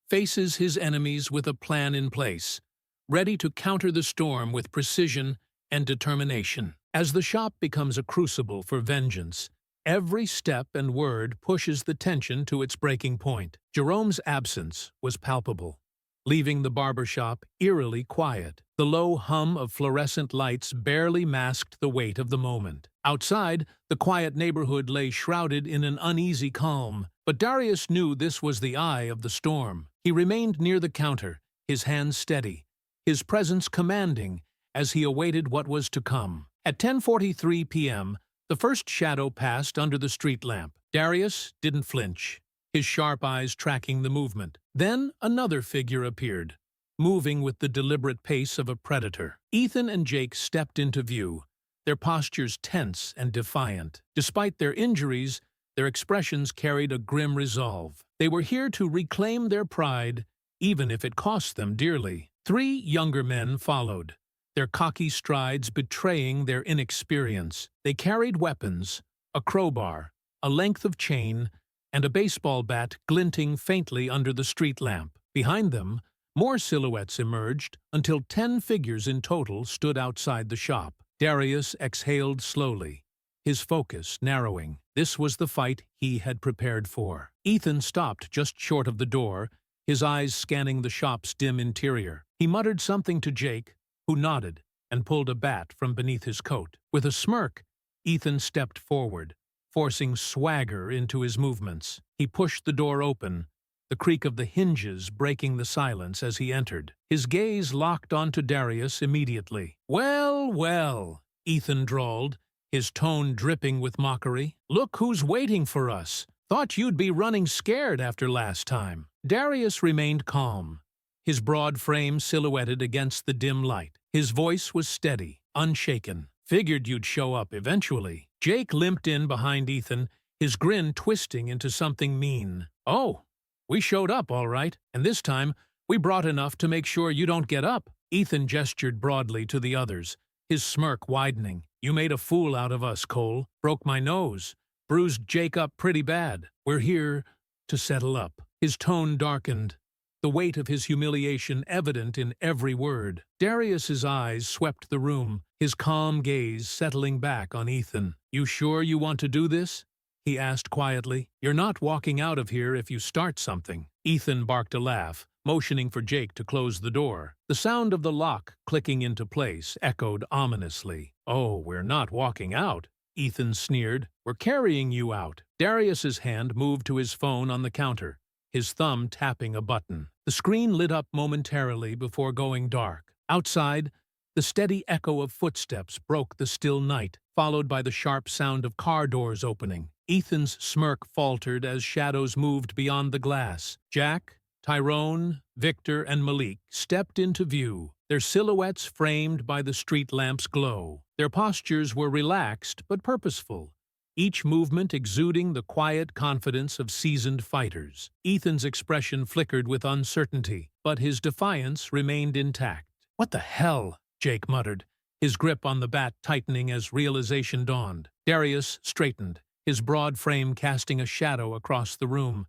faces his enemies with a plan in place, ready to counter the storm with precision and determination. As the shop becomes a crucible for vengeance, every step and word pushes the tension to its breaking point. Jerome's absence was palpable, leaving the barbershop eerily quiet. The low hum of fluorescent lights barely masked the weight of the moment. Outside, the quiet neighborhood lay shrouded in an uneasy calm, but Darius knew this was the eye of the storm. He remained near the counter, his hands steady, his presence commanding as he awaited what was to come. At 10:43 p.m., the first shadow passed under the street lamp. Darius didn't flinch, his sharp eyes tracking the movement. Then another figure appeared, moving with the deliberate pace of a predator. Ethan and Jake stepped into view, their postures tense and defiant. Despite their injuries, their expressions carried a grim resolve. They were here to reclaim their pride, even if it cost them dearly. 3 younger men followed, their cocky strides betraying their inexperience. They carried weapons, a crowbar, a length of chain, and a baseball bat glinting faintly under the street lamp. Behind them, more silhouettes emerged until 10 figures in total stood outside the shop. Darius exhaled slowly, his focus narrowing. This was the fight he had prepared for. Ethan stopped just short of the door, his eyes scanning the shop's dim interior. He muttered something to Jake, who nodded and pulled a bat from beneath his coat. With a smirk, Ethan stepped forward, forcing swagger into his movements. He pushed the door open, the creak of the hinges breaking the silence as he entered. His gaze locked onto Darius immediately. "Well, well," Ethan drawled, his tone dripping with mockery. "Look who's waiting for us. Thought you'd be running scared after last time." Darius remained calm, his broad frame silhouetted against the dim light. His voice was steady, unshaken. "Figured you'd show up eventually." Jake limped in behind Ethan, his grin twisting into something mean. "Oh, we showed up all right, and this time we brought enough to make sure you don't get up." Ethan gestured broadly to the others, his smirk widening. "You made a fool out of us, Cole. Broke my nose. Bruised Jake up pretty bad. We're here to settle up." His tone darkened, the weight of his humiliation evident in every word. Darius's eyes swept the room, his calm gaze settling back on Ethan. "You sure you want to do this?" he asked quietly. "You're not walking out of here if you start something." Ethan barked a laugh, motioning for Jake to close the door. The sound of the lock clicking into place echoed ominously. "Oh, we're not walking out," Ethan sneered. "We're carrying you out." Darius's hand moved to his phone on the counter, his thumb tapping a button. The screen lit up momentarily before going dark. Outside, the steady echo of footsteps broke the still night, followed by the sharp sound of car doors opening. Ethan's smirk faltered as shadows moved beyond the glass. Jack, Tyrone, Victor, and Malik stepped into view, their silhouettes framed by the street lamp's glow. Their postures were relaxed but purposeful, each movement exuding the quiet confidence of seasoned fighters. Ethan's expression flickered with uncertainty, but his defiance remained intact. "What the hell?" Jake muttered, his grip on the bat tightening as realization dawned. Darius straightened, his broad frame casting a shadow across the room.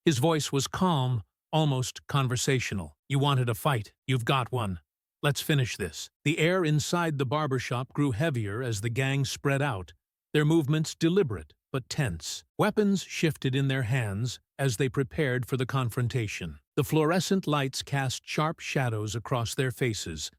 His voice was calm, almost conversational. "You wanted a fight. You've got one. Let's finish this." The air inside the barbershop grew heavier as the gang spread out, their movements deliberate but tense. Weapons shifted in their hands as they prepared for the confrontation. The fluorescent lights cast sharp shadows across their faces,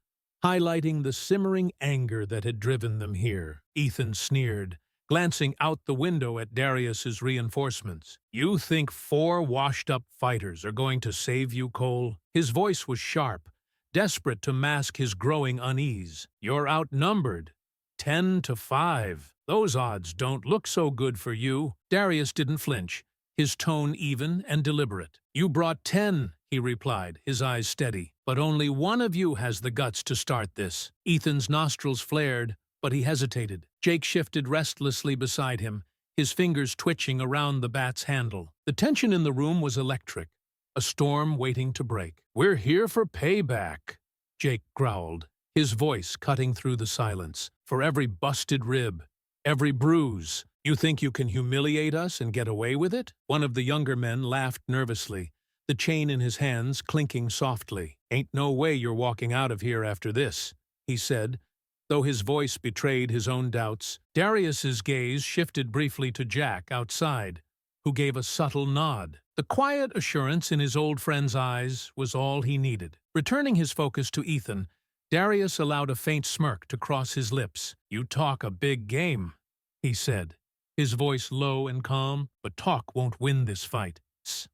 highlighting the simmering anger that had driven them here. Ethan sneered, glancing out the window at Darius's reinforcements. "You think 4 washed-up fighters are going to save you, Cole?" His voice was sharp, desperate to mask his growing unease. "You're outnumbered. 10-5. Those odds don't look so good for you." Darius didn't flinch, his tone even and deliberate. "You brought 10, he replied, his eyes steady. "But only one of you has the guts to start this." Ethan's nostrils flared, but he hesitated. Jake shifted restlessly beside him, his fingers twitching around the bat's handle. The tension in the room was electric, a storm waiting to break. "We're here for payback," Jake growled, his voice cutting through the silence. "For every busted rib, every bruise. You think you can humiliate us and get away with it?" One of the younger men laughed nervously, the chain in his hands clinking softly. "Ain't no way you're walking out of here after this," he said, though his voice betrayed his own doubts. Darius's gaze shifted briefly to Jack outside, who gave a subtle nod. The quiet assurance in his old friend's eyes was all he needed. Returning his focus to Ethan, Darius allowed a faint smirk to cross his lips. "You talk a big game," he said, his voice low and calm, "but talk won't win this fight."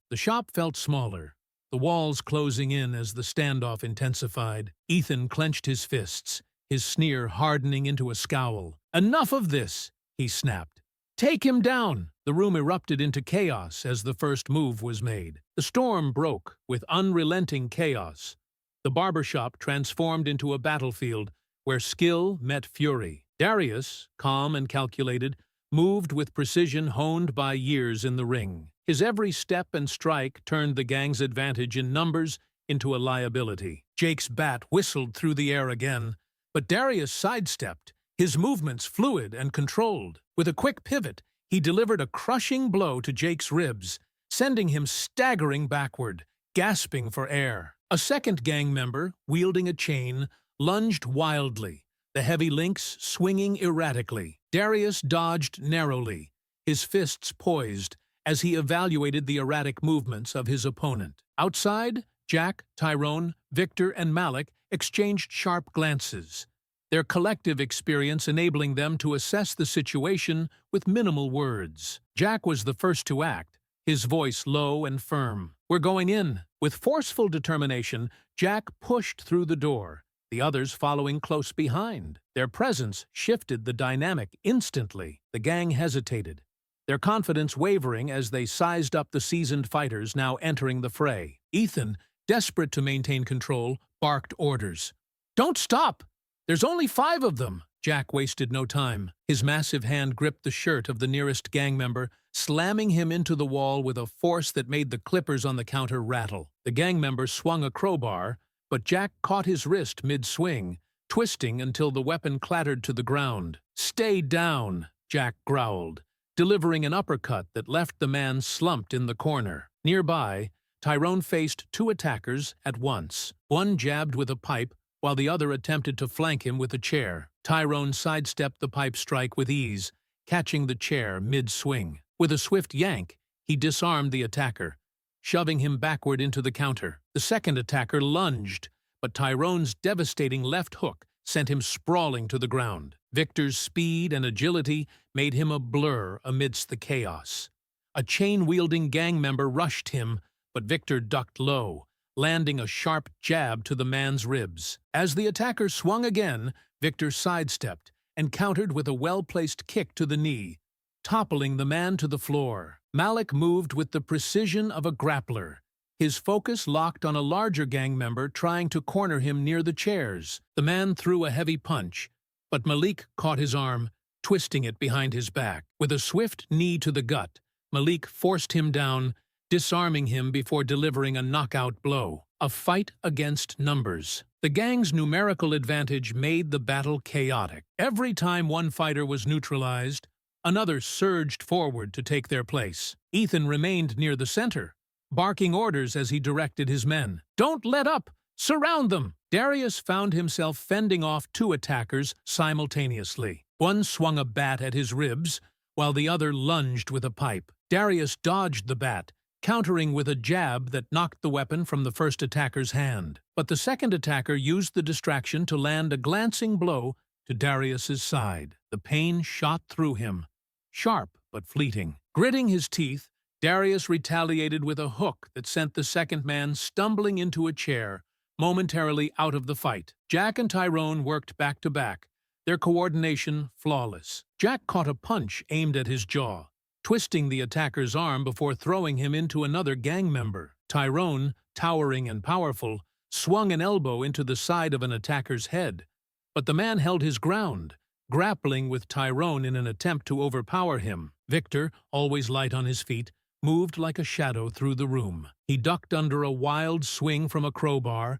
The shop felt smaller, the walls closing in as the standoff intensified. Ethan clenched his fists, his sneer hardening into a scowl. "Enough of this!" he snapped. "Take him down!" The room erupted into chaos as the first move was made. The storm broke with unrelenting chaos. The barbershop transformed into a battlefield where skill met fury. Darius, calm and calculated, moved with precision honed by years in the ring. His every step and strike turned the gang's advantage in numbers into a liability. Jake's bat whistled through the air again, but Darius sidestepped, his movements fluid and controlled. With a quick pivot, he delivered a crushing blow to Jake's ribs, sending him staggering backward, gasping for air. A second gang member, wielding a chain, lunged wildly, the heavy links swinging erratically. Darius dodged narrowly, his fists poised, as he evaluated the erratic movements of his opponent. Outside, Jack, Tyrone, Victor, and Malik exchanged sharp glances, their collective experience enabling them to assess the situation with minimal words. Jack was the first to act, his voice low and firm. "We're going in." With forceful determination, Jack pushed through the door, the others following close behind. Their presence shifted the dynamic instantly. The gang hesitated, their confidence wavering as they sized up the seasoned fighters now entering the fray. Ethan, desperate to maintain control, barked orders. "Don't stop! There's only 5 of them!" Jack wasted no time. His massive hand gripped the shirt of the nearest gang member, slamming him into the wall with a force that made the clippers on the counter rattle. The gang member swung a crowbar, but Jack caught his wrist mid-swing, twisting until the weapon clattered to the ground. "Stay down," Jack growled, delivering an uppercut that left the man slumped in the corner. Nearby, Tyrone faced 2 attackers at once. One jabbed with a pipe, while the other attempted to flank him with a chair. Tyrone sidestepped the pipe strike with ease, catching the chair mid-swing. With a swift yank, he disarmed the attacker, shoving him backward into the counter. The second attacker lunged, but Tyrone's devastating left hook sent him sprawling to the ground. Victor's speed and agility made him a blur amidst the chaos. A chain-wielding gang member rushed him, but Victor ducked low, landing a sharp jab to the man's ribs. As the attacker swung again, Victor sidestepped and countered with a well-placed kick to the knee, toppling the man to the floor. Malik moved with the precision of a grappler, his focus locked on a larger gang member trying to corner him near the chairs. The man threw a heavy punch, but Malik caught his arm, twisting it behind his back. With a swift knee to the gut, Malik forced him down, disarming him before delivering a knockout blow. A fight against numbers. The gang's numerical advantage made the battle chaotic. Every time one fighter was neutralized, another surged forward to take their place. Ethan remained near the center, barking orders as he directed his men. "Don't let up! Surround them!" Darius found himself fending off 2 attackers simultaneously. One swung a bat at his ribs, while the other lunged with a pipe. Darius dodged the bat, countering with a jab that knocked the weapon from the first attacker's hand. But the second attacker used the distraction to land a glancing blow to Darius's side. The pain shot through him, sharp but fleeting. Gritting his teeth, Darius retaliated with a hook that sent the second man stumbling into a chair, momentarily out of the fight. Jack and Tyrone worked back to back, their coordination flawless. Jack caught a punch aimed at his jaw, twisting the attacker's arm before throwing him into another gang member. Tyrone, towering and powerful, swung an elbow into the side of an attacker's head, but the man held his ground, grappling with Tyrone in an attempt to overpower him. Victor, always light on his feet, moved like a shadow through the room. He ducked under a wild swing from a crowbar,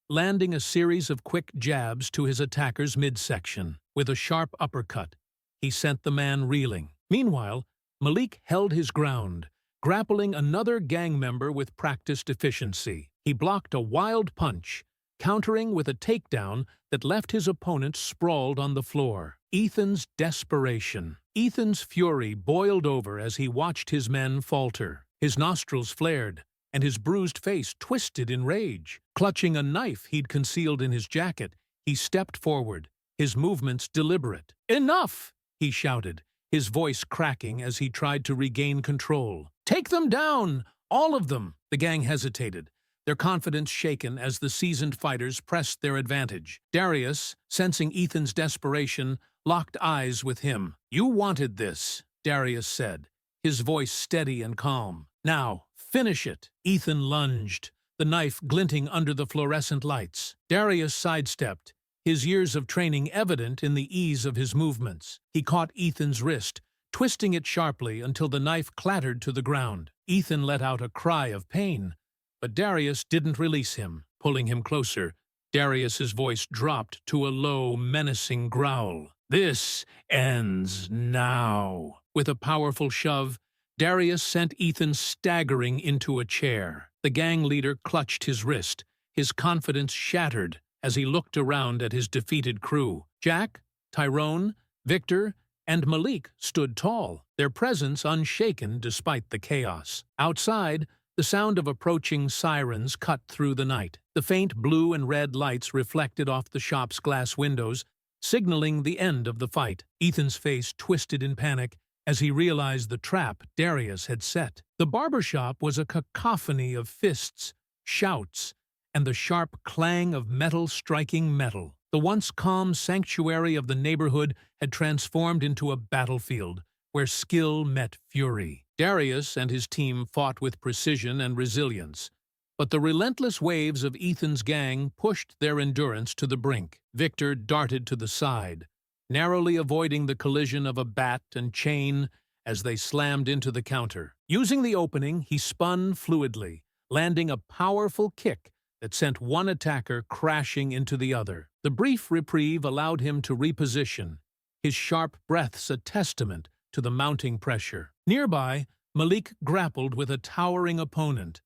landing a series of quick jabs to his attacker's midsection. With a sharp uppercut, he sent the man reeling. Meanwhile, Malik held his ground, grappling another gang member with practiced efficiency. He blocked a wild punch, countering with a takedown that left his opponent sprawled on the floor. Ethan's desperation. Ethan's fury boiled over as he watched his men falter. His nostrils flared, and his bruised face twisted in rage. Clutching a knife he'd concealed in his jacket, he stepped forward, his movements deliberate. "Enough!" he shouted, his voice cracking as he tried to regain control. "Take them down! All of them!" The gang hesitated, their confidence shaken as the seasoned fighters pressed their advantage. Darius, sensing Ethan's desperation, locked eyes with him. "You wanted this," Darius said, his voice steady and calm. "Now, finish it." Ethan lunged, the knife glinting under the fluorescent lights. Darius sidestepped, his years of training evident in the ease of his movements. He caught Ethan's wrist, twisting it sharply until the knife clattered to the ground. Ethan let out a cry of pain, but Darius didn't release him. Pulling him closer, Darius's voice dropped to a low, menacing growl. "This ends now." With a powerful shove, Darius sent Ethan staggering into a chair. The gang leader clutched his wrist, his confidence shattered as he looked around at his defeated crew. Jack, Tyrone, Victor, and Malik stood tall, their presence unshaken despite the chaos. Outside, the sound of approaching sirens cut through the night. The faint blue and red lights reflected off the shop's glass windows, signaling the end of the fight. Ethan's face twisted in panic as he realized the trap Darius had set. The barbershop was a cacophony of fists, shouts, and the sharp clang of metal striking metal. The once calm sanctuary of the neighborhood had transformed into a battlefield where skill met fury. Darius and his team fought with precision and resilience, but the relentless waves of Ethan's gang pushed their endurance to the brink. Victor darted to the side, narrowly avoiding the collision of a bat and chain as they slammed into the counter. Using the opening, he spun fluidly, landing a powerful kick that sent one attacker crashing into the other. The brief reprieve allowed him to reposition, his sharp breaths a testament to the mounting pressure. Nearby, Malik grappled with a towering opponent,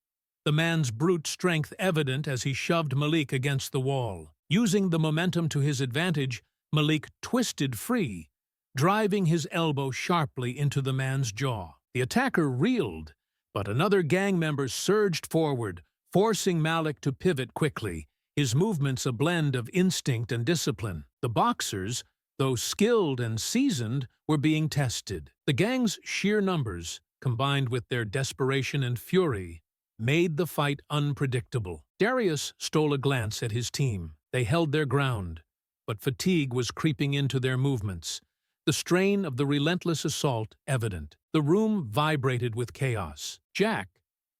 the man's brute strength evident as he shoved Malik against the wall. Using the momentum to his advantage, Malik twisted free, driving his elbow sharply into the man's jaw. The attacker reeled, but another gang member surged forward, forcing Malik to pivot quickly, his movements a blend of instinct and discipline. The boxers, though skilled and seasoned, were being tested. The gang's sheer numbers, combined with their desperation and fury, made the fight unpredictable. Darius stole a glance at his team. They held their ground, but fatigue was creeping into their movements, the strain of the relentless assault evident. The room vibrated with chaos. Jack,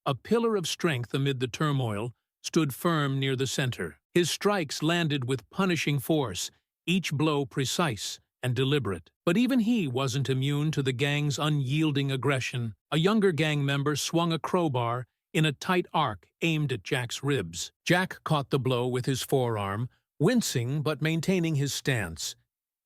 a pillar of strength amid the turmoil, stood firm near the center. His strikes landed with punishing force, each blow precise and deliberate. But even he wasn't immune to the gang's unyielding aggression. A younger gang member swung a crowbar in a tight arc aimed at Jack's ribs. Jack caught the blow with his forearm, wincing but maintaining his stance.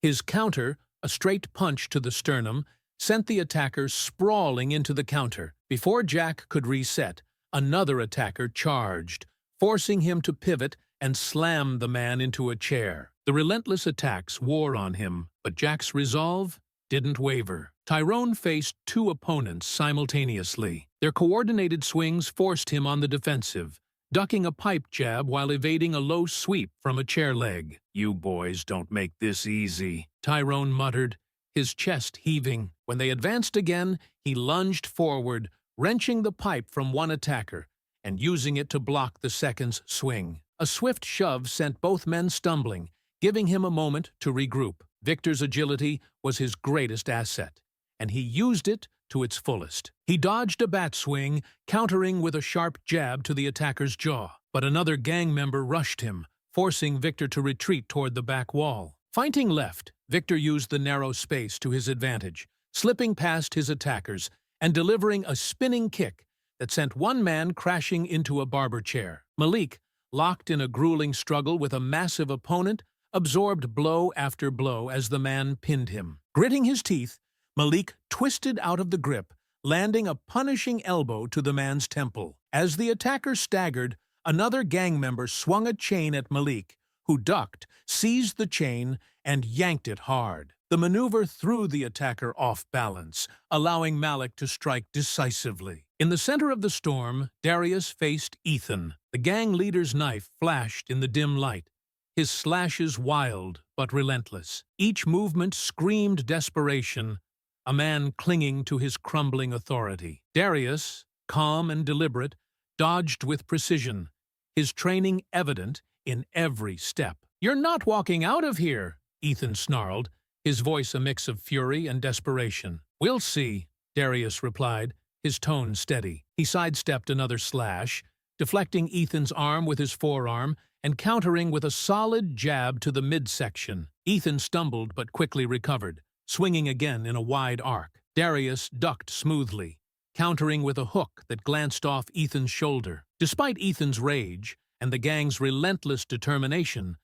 His counter, a straight punch to the sternum, sent the attacker sprawling into the counter. Before Jack could reset, another attacker charged, forcing him to pivot and slam the man into a chair. The relentless attacks wore on him, but Jack's resolve didn't waver. Tyrone faced two opponents simultaneously. Their coordinated swings forced him on the defensive, ducking a pipe jab while evading a low sweep from a chair leg. "You boys don't make this easy," Tyrone muttered, his chest heaving. When they advanced again, he lunged forward, wrenching the pipe from one attacker and using it to block the second's swing. A swift shove sent both men stumbling, giving him a moment to regroup. Victor's agility was his greatest asset, and he used it to its fullest. He dodged a bat swing, countering with a sharp jab to the attacker's jaw. But another gang member rushed him, forcing Victor to retreat toward the back wall. Feinting left, Victor used the narrow space to his advantage, slipping past his attackers and delivering a spinning kick that sent one man crashing into a barber chair. Malik, locked in a grueling struggle with a massive opponent, absorbed blow after blow as the man pinned him. Gritting his teeth, Malik twisted out of the grip, landing a punishing elbow to the man's temple. As the attacker staggered, Another gang member swung a chain at Malik, who ducked, seized the chain, and yanked it hard. The maneuver threw the attacker off balance, allowing Malik to strike decisively. In the center of the storm, Darius faced Ethan. The gang leader's knife flashed in the dim light, his slashes wild but relentless. Each movement screamed desperation, a man clinging to his crumbling authority. Darius, calm and deliberate, dodged with precision, his training evident in every step. "You're not walking out of here," Ethan snarled, his voice a mix of fury and desperation. "We'll see," Darius replied, his tone steady. He sidestepped another slash, deflecting Ethan's arm with his forearm and countering with a solid jab to the midsection. Ethan stumbled but quickly recovered, swinging again in a wide arc. Darius ducked smoothly, countering with a hook that glanced off Ethan's shoulder. Despite Ethan's rage and the gang's relentless determination,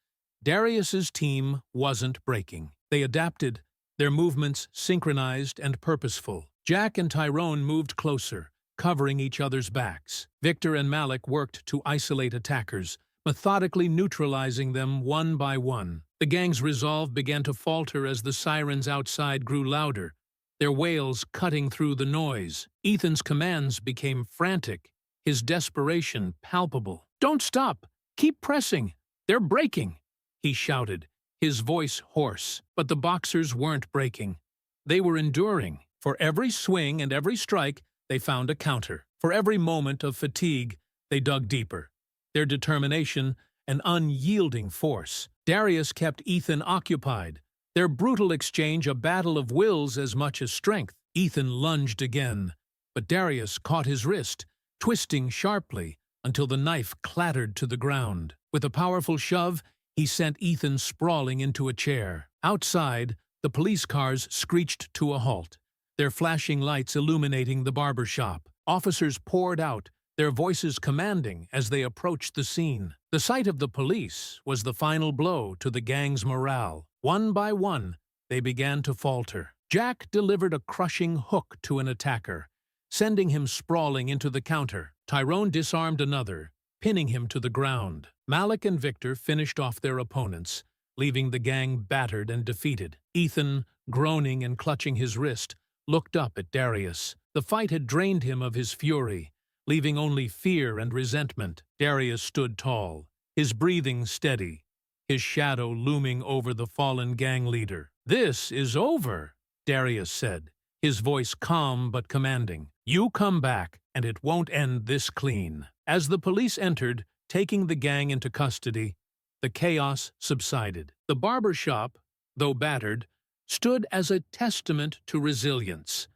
Darius's team wasn't breaking. They adapted, their movements synchronized and purposeful. Jack and Tyrone moved closer, covering each other's backs. Victor and Malik worked to isolate attackers, methodically neutralizing them one by one. The gang's resolve began to falter as the sirens outside grew louder, their wails cutting through the noise. Ethan's commands became frantic, his desperation palpable. "Don't stop! Keep pressing! They're breaking!" he shouted, his voice hoarse. But the boxers weren't breaking. They were enduring. For every swing and every strike, they found a counter. For every moment of fatigue, they dug deeper, their determination an unyielding force. Darius kept Ethan occupied, their brutal exchange a battle of wills as much as strength. Ethan lunged again, but Darius caught his wrist, twisting sharply until the knife clattered to the ground. With a powerful shove, he sent Ethan sprawling into a chair. Outside, the police cars screeched to a halt, their flashing lights illuminating the barbershop. Officers poured out, their voices commanding as they approached the scene. The sight of the police was the final blow to the gang's morale. One by one, they began to falter. Jack delivered a crushing hook to an attacker, sending him sprawling into the counter. Tyrone disarmed another, pinning him to the ground. Malik and Victor finished off their opponents, leaving the gang battered and defeated. Ethan, groaning and clutching his wrist, looked up at Darius. The fight had drained him of his fury, leaving only fear and resentment. Darius stood tall, his breathing steady, his shadow looming over the fallen gang leader. "This is over," Darius said, his voice calm but commanding. "You come back, and it won't end this clean." As the police entered, taking the gang into custody, the chaos subsided. The barbershop, though battered, stood as a testament to resilience,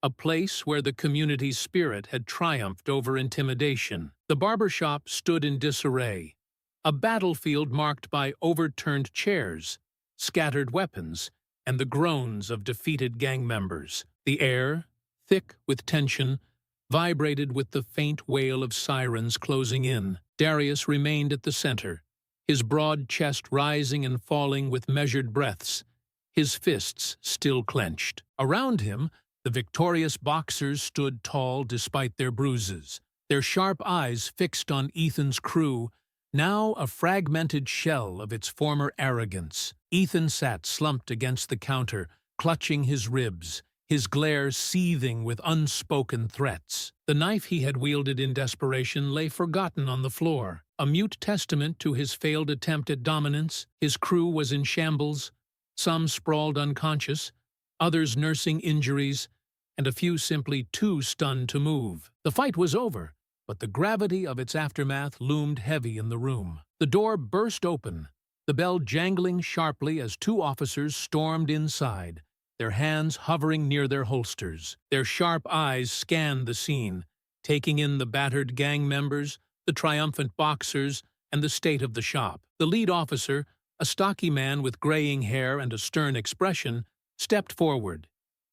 a place where the community's spirit had triumphed over intimidation. The barbershop stood in disarray, a battlefield marked by overturned chairs, scattered weapons, and the groans of defeated gang members. The air, thick with tension, vibrated with the faint wail of sirens closing in. Darius remained at the center, his broad chest rising and falling with measured breaths, his fists still clenched. Around him, the victorious boxers stood tall despite their bruises, their sharp eyes fixed on Ethan's crew, now a fragmented shell of its former arrogance. Ethan sat slumped against the counter, clutching his ribs, his glare seething with unspoken threats. The knife he had wielded in desperation lay forgotten on the floor, a mute testament to his failed attempt at dominance. His crew was in shambles, some sprawled unconscious, others nursing injuries, and a few simply too stunned to move. The fight was over, but the gravity of its aftermath loomed heavy in the room. The door burst open, the bell jangling sharply as two officers stormed inside, their hands hovering near their holsters. Their sharp eyes scanned the scene, taking in the battered gang members, the triumphant boxers, and the state of the shop. The lead officer, a stocky man with graying hair and a stern expression, stepped forward,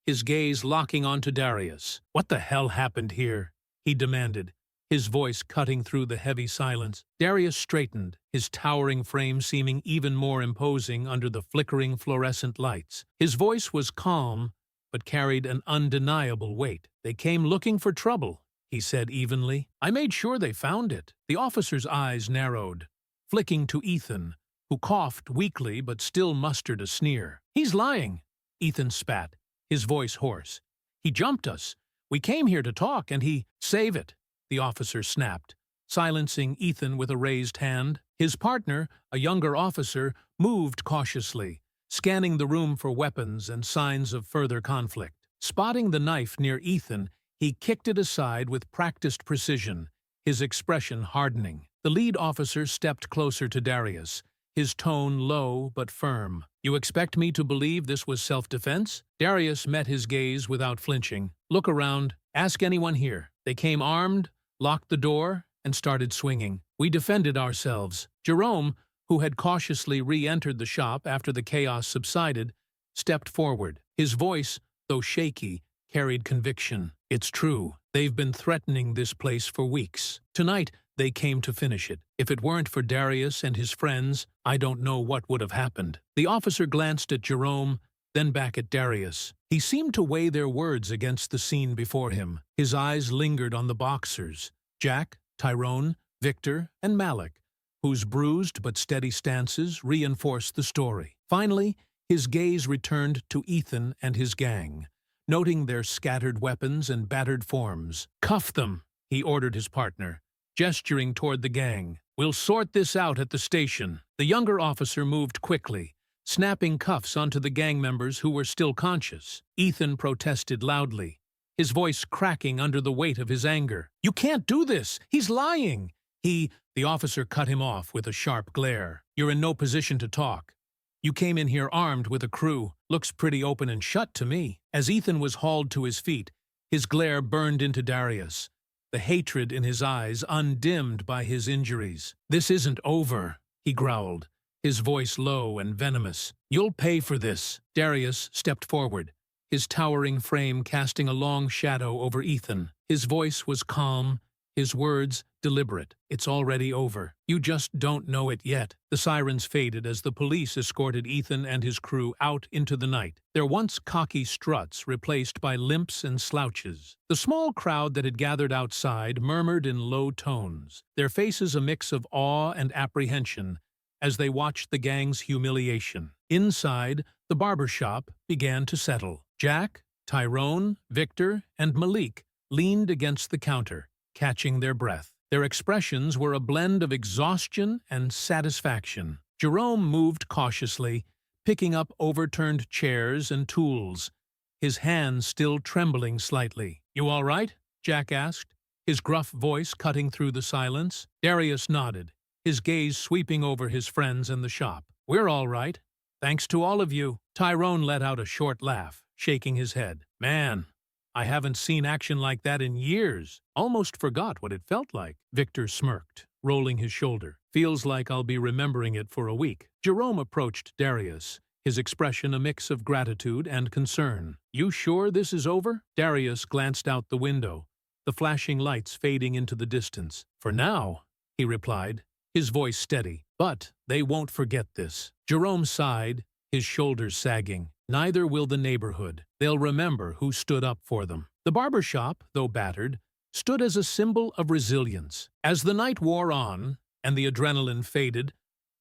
his gaze locking onto Darius. "What the hell happened here?" he demanded, his voice cutting through the heavy silence. Darius straightened, his towering frame seeming even more imposing under the flickering fluorescent lights. His voice was calm, but carried an undeniable weight. "They came looking for trouble," he said evenly. I made sure they found it. The officer's eyes narrowed, flicking to Ethan, who coughed weakly but still mustered a sneer. He's lying, Ethan spat, his voice hoarse. He jumped us. We came here to talk, and he— Save it, the officer snapped, silencing Ethan with a raised hand. His partner, a younger officer, moved cautiously, scanning the room for weapons and signs of further conflict. Spotting the knife near Ethan, he kicked it aside with practiced precision, his expression hardening. The lead officer stepped closer to Darius, his tone low but firm. You expect me to believe this was self-defense? Darius met his gaze without flinching. Look around. Ask anyone here. They came armed, locked the door, and started swinging. We defended ourselves. Jerome, who had cautiously re-entered the shop after the chaos subsided, stepped forward. His voice, though shaky, carried conviction. It's true. They've been threatening this place for weeks. Tonight, they came to finish it. If it weren't for Darius and his friends, I don't know what would have happened. The officer glanced at Jerome, then back at Darius. He seemed to weigh their words against the scene before him. His eyes lingered on the boxers, Jack, Tyrone, Victor, and Malik, whose bruised but steady stances reinforced the story. Finally, his gaze returned to Ethan and his gang, noting their scattered weapons and battered forms. Cuff them, he ordered his partner, gesturing toward the gang. We'll sort this out at the station. The younger officer moved quickly, snapping cuffs onto the gang members who were still conscious. Ethan protested loudly, his voice cracking under the weight of his anger. You can't do this! He's lying! The officer cut him off with a sharp glare. You're in no position to talk. You came in here armed with a crew. Looks pretty open and shut to me. As Ethan was hauled to his feet, his glare burned into Darius, the hatred in his eyes undimmed by his injuries. This isn't over, he growled, his voice low and venomous. You'll pay for this. Darius stepped forward, his towering frame casting a long shadow over Ethan. His voice was calm, his words deliberate. It's already over. You just don't know it yet. The sirens faded as the police escorted Ethan and his crew out into the night, their once cocky struts replaced by limps and slouches. The small crowd that had gathered outside murmured in low tones, their faces a mix of awe and apprehension as they watched the gang's humiliation. Inside, the barbershop began to settle. Jack, Tyrone, Victor, and Malik leaned against the counter, catching their breath. Their expressions were a blend of exhaustion and satisfaction. Jerome moved cautiously, picking up overturned chairs and tools, his hands still trembling slightly. You all right? Jack asked, his gruff voice cutting through the silence. Darius nodded, his gaze sweeping over his friends and the shop. We're all right. Thanks to all of you. Tyrone let out a short laugh, shaking his head. Man, I haven't seen action like that in years. Almost forgot what it felt like. Victor smirked, rolling his shoulder. Feels like I'll be remembering it for a week. Jerome approached Darius, his expression a mix of gratitude and concern. You sure this is over? Darius glanced out the window, the flashing lights fading into the distance. For now, he replied, his voice steady. But they won't forget this. Jerome sighed, his shoulders sagging. Neither will the neighborhood. They'll remember who stood up for them. The barbershop, though battered, stood as a symbol of resilience. As the night wore on and the adrenaline faded,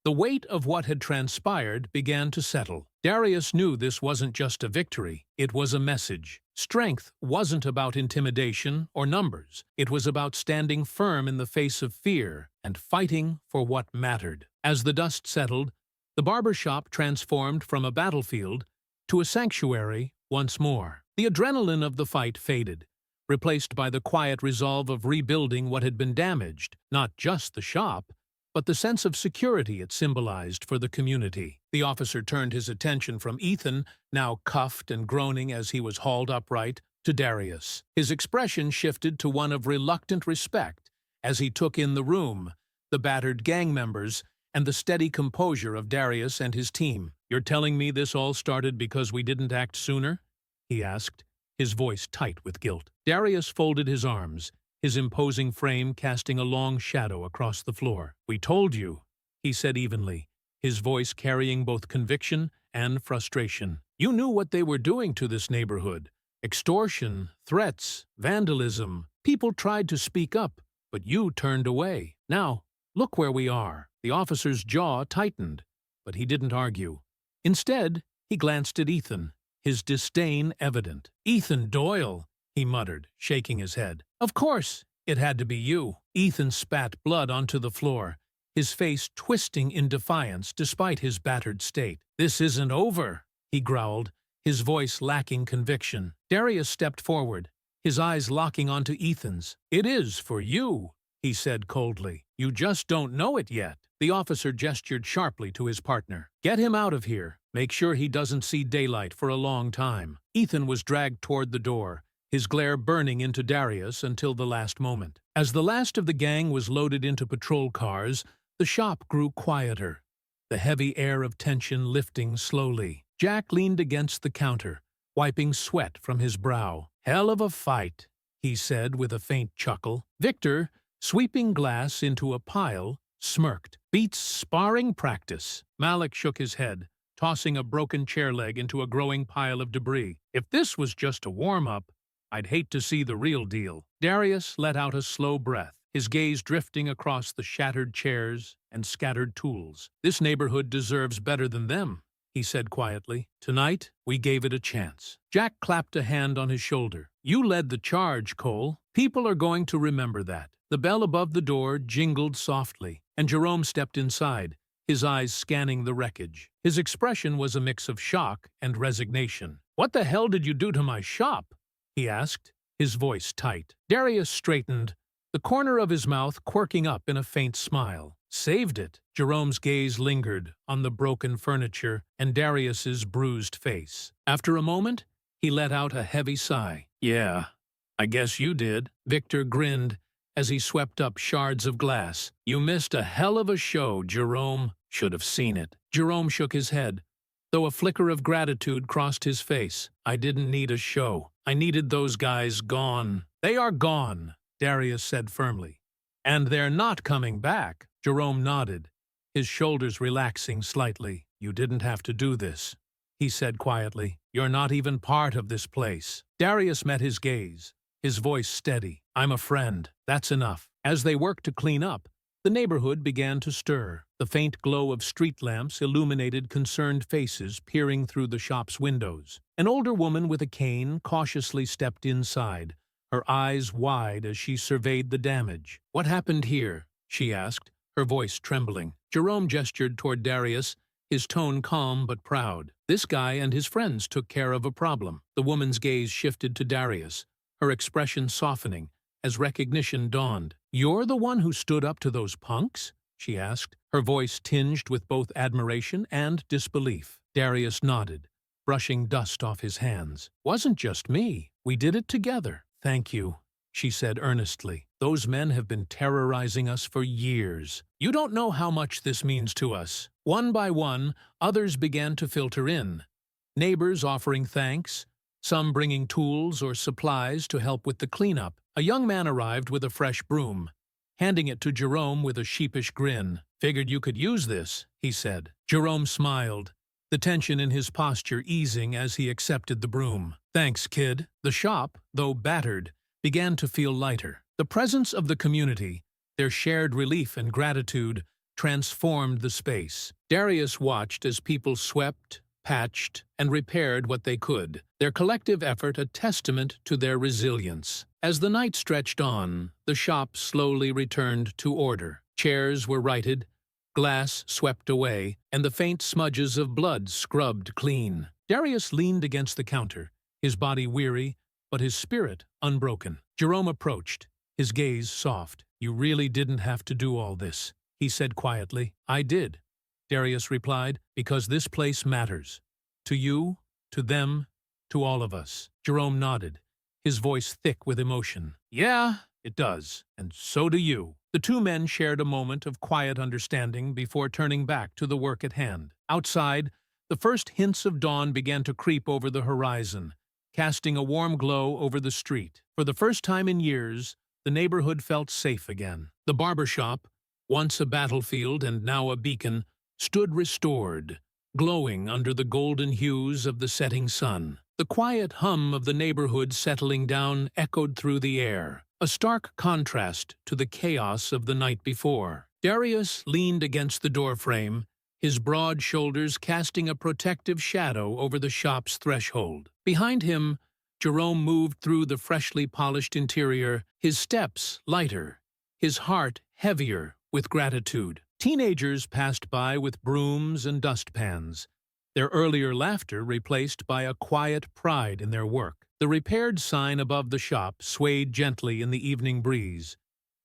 the weight of what had transpired began to settle. Darius knew this wasn't just a victory, it was a message. Strength wasn't about intimidation or numbers. It was about standing firm in the face of fear and fighting for what mattered. As the dust settled, the barbershop transformed from a battlefield to a sanctuary once more. The adrenaline of the fight faded, replaced by the quiet resolve of rebuilding what had been damaged, not just the shop, but the sense of security it symbolized for the community. The officer turned his attention from Ethan, now cuffed and groaning as he was hauled upright, to Darius. His expression shifted to one of reluctant respect as he took in the room, the battered gang members, and the steady composure of Darius and his team. You're telling me this all started because we didn't act sooner? He asked, his voice tight with guilt. Darius folded his arms, his imposing frame casting a long shadow across the floor. We told you, he said evenly, his voice carrying both conviction and frustration. You knew what they were doing to this neighborhood. Extortion, threats, vandalism. People tried to speak up, but you turned away. Now, look where we are. The officer's jaw tightened, but he didn't argue. Instead, he glanced at Ethan, his disdain evident. "Ethan Doyle," he muttered, shaking his head. "Of course, it had to be you." Ethan spat blood onto the floor, his face twisting in defiance despite his battered state. "This isn't over," he growled, his voice lacking conviction. Darius stepped forward, his eyes locking onto Ethan's. "It is for you," he said coldly. "You just don't know it yet." The officer gestured sharply to his partner. "Get him out of here. Make sure he doesn't see daylight for a long time." Ethan was dragged toward the door, his glare burning into Darius until the last moment. As the last of the gang was loaded into patrol cars, the shop grew quieter, the heavy air of tension lifting slowly. Jack leaned against the counter, wiping sweat from his brow. "Hell of a fight," he said with a faint chuckle. Victor, sweeping glass into a pile, smirked. "Beats sparring practice." Malik shook his head, tossing a broken chair leg into a growing pile of debris. "If this was just a warm-up, I'd hate to see the real deal." Darius let out a slow breath, his gaze drifting across the shattered chairs and scattered tools. "This neighborhood deserves better than them," he said quietly. "Tonight, we gave it a chance." Jack clapped a hand on his shoulder. "You led the charge, Cole. People are going to remember that." The bell above the door jingled softly, and Jerome stepped inside, his eyes scanning the wreckage. His expression was a mix of shock and resignation. "What the hell did you do to my shop?" he asked, his voice tight. Darius straightened, the corner of his mouth quirking up in a faint smile. "Saved it." Jerome's gaze lingered on the broken furniture and Darius's bruised face. After a moment, he let out a heavy sigh. "Yeah, I guess you did." Victor grinned as he swept up shards of glass. "You missed a hell of a show, Jerome. Should have seen it." Jerome shook his head, though a flicker of gratitude crossed his face. "I didn't need a show. I needed those guys gone." "They are gone," Darius said firmly. "And they're not coming back." Jerome nodded, his shoulders relaxing slightly. "You didn't have to do this," he said quietly. "You're not even part of this place." Darius met his gaze, his voice steady. "I'm a friend. That's enough." As they worked to clean up, the neighborhood began to stir. The faint glow of street lamps illuminated concerned faces peering through the shop's windows. An older woman with a cane cautiously stepped inside, her eyes wide as she surveyed the damage. "What happened here?" she asked, her voice trembling. Jerome gestured toward Darius, his tone calm but proud. "This guy and his friends took care of a problem." The woman's gaze shifted to Darius, her expression softening as recognition dawned. "You're the one who stood up to those punks?" she asked, her voice tinged with both admiration and disbelief. Darius nodded, brushing dust off his hands. "Wasn't just me. We did it together." "Thank you," she said earnestly. "Those men have been terrorizing us for years. You don't know how much this means to us." One by one, others began to filter in, neighbors offering thanks, some bringing tools or supplies to help with the cleanup. A young man arrived with a fresh broom, handing it to Jerome with a sheepish grin. "Figured you could use this," he said. Jerome smiled, the tension in his posture easing as he accepted the broom. "Thanks, kid." The shop, though battered, began to feel lighter. The presence of the community, their shared relief and gratitude, transformed the space. Darius watched as people swept, patched, and repaired what they could, their collective effort a testament to their resilience. As the night stretched on, the shop slowly returned to order. Chairs were righted, glass swept away, and the faint smudges of blood scrubbed clean. Darius leaned against the counter, his body weary, but his spirit unbroken. Jerome approached, his gaze soft. "You really didn't have to do all this," he said quietly. "I did," Darius replied, "because this place matters. To you, to them, to all of us." Jerome nodded, his voice thick with emotion. "Yeah, it does, and so do you." The two men shared a moment of quiet understanding before turning back to the work at hand. Outside, the first hints of dawn began to creep over the horizon, casting a warm glow over the street. For the first time in years, the neighborhood felt safe again. The barbershop, once a battlefield and now a beacon, stood restored, glowing under the golden hues of the setting sun. The quiet hum of the neighborhood settling down echoed through the air, a stark contrast to the chaos of the night before. Darius leaned against the doorframe, his broad shoulders casting a protective shadow over the shop's threshold. Behind him, Jerome moved through the freshly polished interior, his steps lighter, his heart heavier with gratitude. Teenagers passed by with brooms and dustpans, their earlier laughter replaced by a quiet pride in their work. The repaired sign above the shop swayed gently in the evening breeze,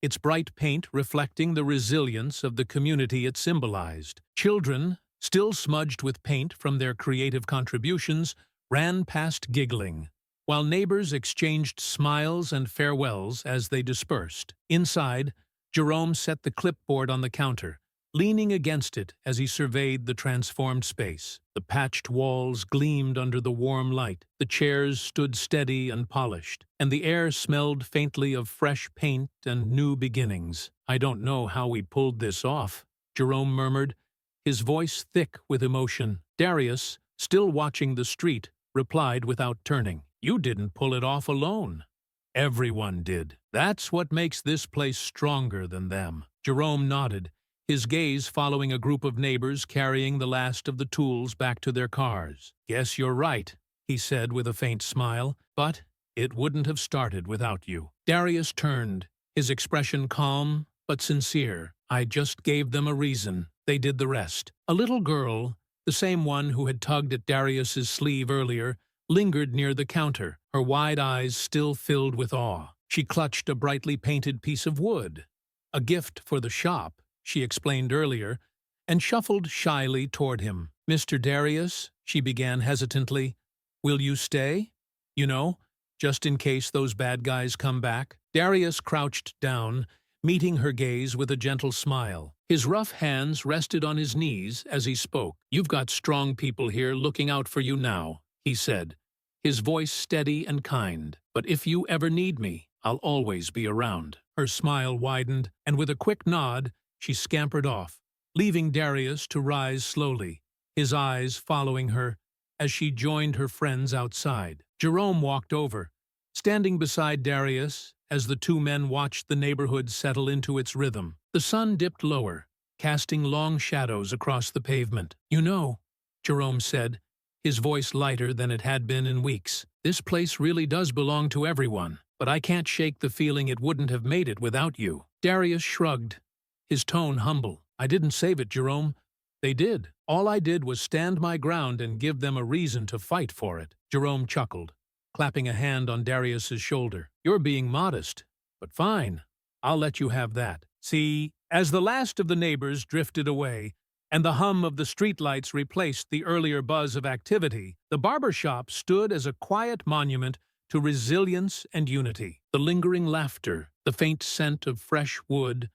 its bright paint reflecting the resilience of the community it symbolized. Children, still smudged with paint from their creative contributions, ran past giggling, while neighbors exchanged smiles and farewells as they dispersed. Inside, Jerome set the clipboard on the counter, leaning against it as he surveyed the transformed space. The patched walls gleamed under the warm light, the chairs stood steady and polished, and the air smelled faintly of fresh paint and new beginnings. "I don't know how we pulled this off," Jerome murmured, his voice thick with emotion. Darius, still watching the street, replied without turning, "You didn't pull it off alone. Everyone did. That's what makes this place stronger than them." Jerome nodded, his gaze following a group of neighbors carrying the last of the tools back to their cars. "Guess you're right," he said with a faint smile, "but it wouldn't have started without you." Darius turned, his expression calm but sincere. "I just gave them a reason. They did the rest." A little girl, the same one who had tugged at Darius's sleeve earlier, lingered near the counter, her wide eyes still filled with awe. She clutched a brightly painted piece of wood, a gift for the shop, she explained earlier, and shuffled shyly toward him. "Mr. Darius," she began hesitantly, "will you stay? You know, just in case those bad guys come back." Darius crouched down, meeting her gaze with a gentle smile. His rough hands rested on his knees as he spoke. "You've got strong people here looking out for you now," he said, his voice steady and kind. "But if you ever need me, I'll always be around." Her smile widened, and with a quick nod, she scampered off, leaving Darius to rise slowly, his eyes following her as she joined her friends outside. Jerome walked over, standing beside Darius as the two men watched the neighborhood settle into its rhythm. The sun dipped lower, casting long shadows across the pavement. "You know," Jerome said, his voice lighter than it had been in weeks, "this place really does belong to everyone, but I can't shake the feeling it wouldn't have made it without you." Darius shrugged, his tone humble. "I didn't save it, Jerome. They did. All I did was stand my ground and give them a reason to fight for it." Jerome chuckled, clapping a hand on Darius's shoulder. "You're being modest, but fine. I'll let you have that." See, as the last of the neighbors drifted away, and the hum of the streetlights replaced the earlier buzz of activity, the barbershop stood as a quiet monument to resilience and unity. The lingering laughter, the faint scent of fresh wood,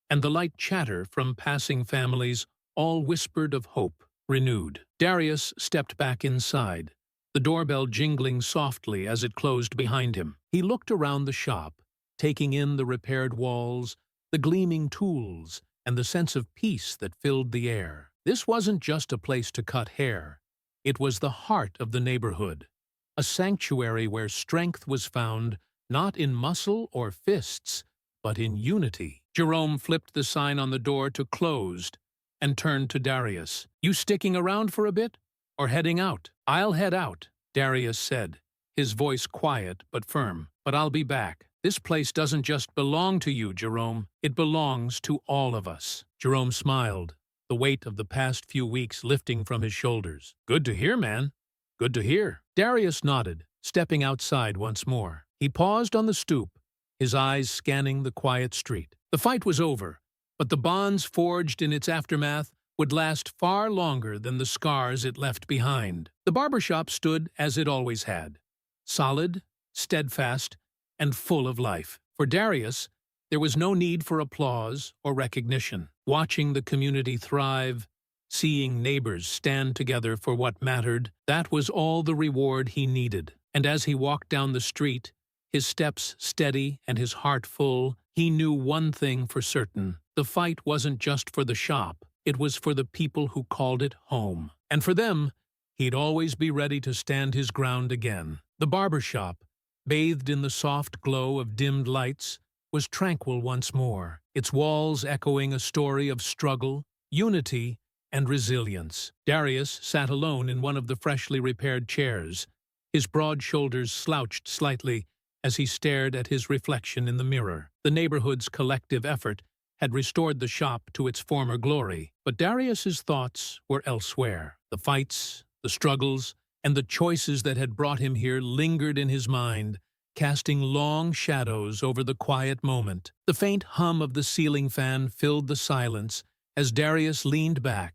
and the light chatter from passing families all whispered of hope renewed. Darius stepped back inside, the doorbell jingling softly as it closed behind him. He looked around the shop, taking in the repaired walls, the gleaming tools, and the sense of peace that filled the air. This wasn't just a place to cut hair. It was the heart of the neighborhood, a sanctuary where strength was found not in muscle or fists, but in unity. Jerome flipped the sign on the door to closed and turned to Darius. "You sticking around for a bit, or heading out?" "I'll head out," Darius said, his voice quiet but firm. "But I'll be back. This place doesn't just belong to you, Jerome. It belongs to all of us." Jerome smiled, the weight of the past few weeks lifting from his shoulders. "Good to hear, man. Good to hear." Darius nodded, stepping outside once more. He paused on the stoop, his eyes scanning the quiet street. The fight was over, but the bonds forged in its aftermath would last far longer than the scars it left behind. The barbershop stood as it always had, solid, steadfast, and full of life. For Darius, there was no need for applause or recognition. Watching the community thrive, seeing neighbors stand together for what mattered, that was all the reward he needed. And as he walked down the street, his steps steady and his heart full, he knew one thing for certain. The fight wasn't just for the shop. It was for the people who called it home. And for them, he'd always be ready to stand his ground again. The barbershop, bathed in the soft glow of dimmed lights, was tranquil once more, its walls echoing a story of struggle, unity, and resilience. Darius sat alone in one of the freshly repaired chairs, his broad shoulders slouched slightly as he stared at his reflection in the mirror. The neighborhood's collective effort had restored the shop to its former glory, but Darius's thoughts were elsewhere. The fights, the struggles, and the choices that had brought him here lingered in his mind, casting long shadows over the quiet moment. The faint hum of the ceiling fan filled the silence as Darius leaned back,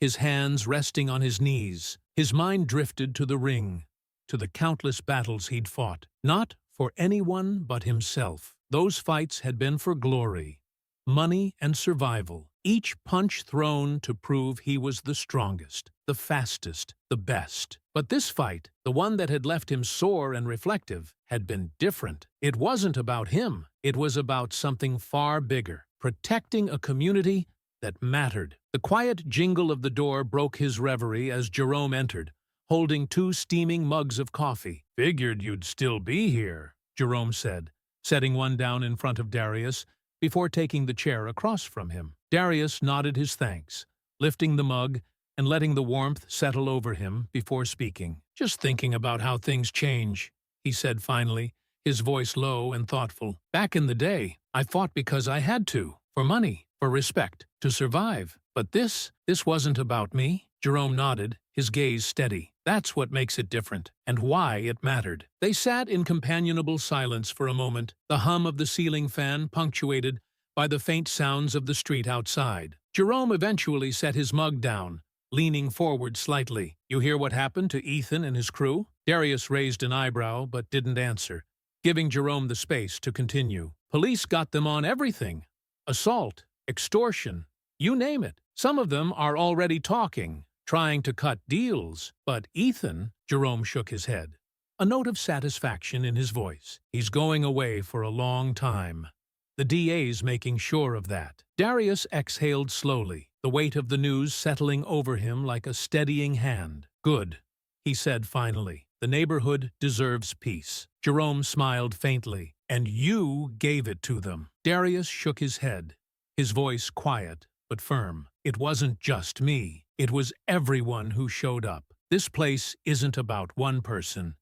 his hands resting on his knees. His mind drifted to the ring, to the countless battles he'd fought, not for anyone but himself. Those fights had been for glory, money, and survival, each punch thrown to prove he was the strongest, the fastest, the best. But this fight, the one that had left him sore and reflective, had been different. It wasn't about him. It was about something far bigger, protecting a community that mattered. The quiet jingle of the door broke his reverie as Jerome entered, holding 2 steaming mugs of coffee. "Figured you'd still be here," Jerome said, setting one down in front of Darius before taking the chair across from him. Darius nodded his thanks, lifting the mug and letting the warmth settle over him before speaking. "Just thinking about how things change," he said finally, his voice low and thoughtful. "Back in the day, I fought because I had to, for money, for respect, to survive. But this wasn't about me." Jerome nodded, his gaze steady. "That's what makes it different, and why it mattered." They sat in companionable silence for a moment, the hum of the ceiling fan punctuated by the faint sounds of the street outside. Jerome eventually set his mug down, leaning forward slightly. "You hear what happened to Ethan and his crew?" Darius raised an eyebrow but didn't answer, giving Jerome the space to continue. "Police got them on everything. Assault, extortion, you name it. Some of them are already talking, trying to cut deals. But Ethan," Jerome shook his head, a note of satisfaction in his voice, "he's going away for a long time. The DA's making sure of that." Darius exhaled slowly, the weight of the news settling over him like a steadying hand. "Good," he said finally. "The neighborhood deserves peace." Jerome smiled faintly. "And you gave it to them." Darius shook his head, his voice quiet but firm. "It wasn't just me. It was everyone who showed up. This place isn't about one person.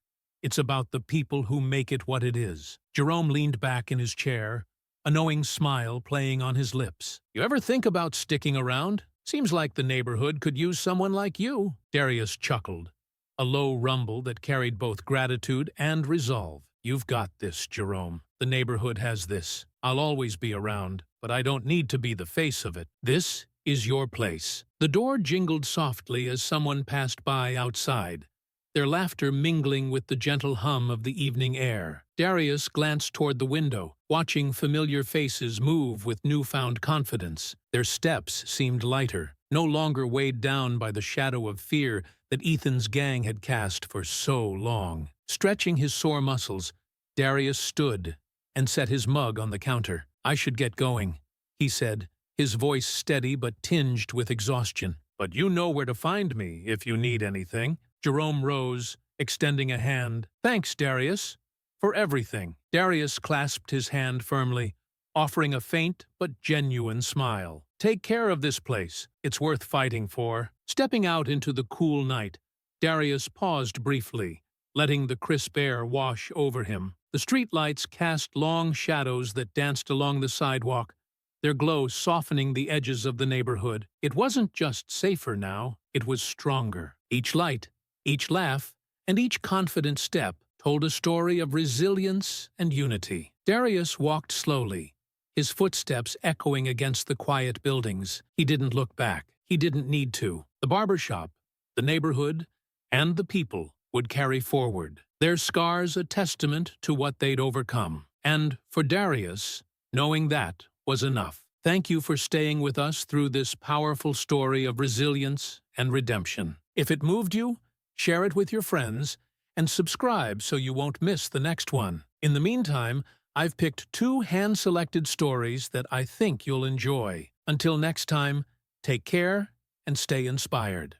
It's about the people who make it what it is." Jerome leaned back in his chair, a knowing smile playing on his lips. "You ever think about sticking around? Seems like the neighborhood could use someone like you." Darius chuckled, a low rumble that carried both gratitude and resolve. "You've got this, Jerome. The neighborhood has this. I'll always be around, but I don't need to be the face of it. This is your place." The door jingled softly as someone passed by outside, their laughter mingling with the gentle hum of the evening air. Darius glanced toward the window, watching familiar faces move with newfound confidence. Their steps seemed lighter, no longer weighed down by the shadow of fear that Ethan's gang had cast for so long. Stretching his sore muscles, Darius stood and set his mug on the counter. "I should get going," he said, his voice steady but tinged with exhaustion. "But you know where to find me if you need anything." Jerome rose, extending a hand. "Thanks, Darius, for everything." Darius clasped his hand firmly, offering a faint but genuine smile. "Take care of this place. It's worth fighting for." Stepping out into the cool night, Darius paused briefly, letting the crisp air wash over him. The streetlights cast long shadows that danced along the sidewalk, their glow softening the edges of the neighborhood. It wasn't just safer now, it was stronger. Each light, each laugh, and each confident step told a story of resilience and unity. Darius walked slowly, his footsteps echoing against the quiet buildings. He didn't look back. He didn't need to. The barbershop, the neighborhood, and the people would carry forward, their scars a testament to what they'd overcome. And for Darius, knowing that was enough. Thank you for staying with us through this powerful story of resilience and redemption. If it moved you, share it with your friends, and subscribe so you won't miss the next one. In the meantime, I've picked 2 hand-selected stories that I think you'll enjoy. Until next time, take care and stay inspired.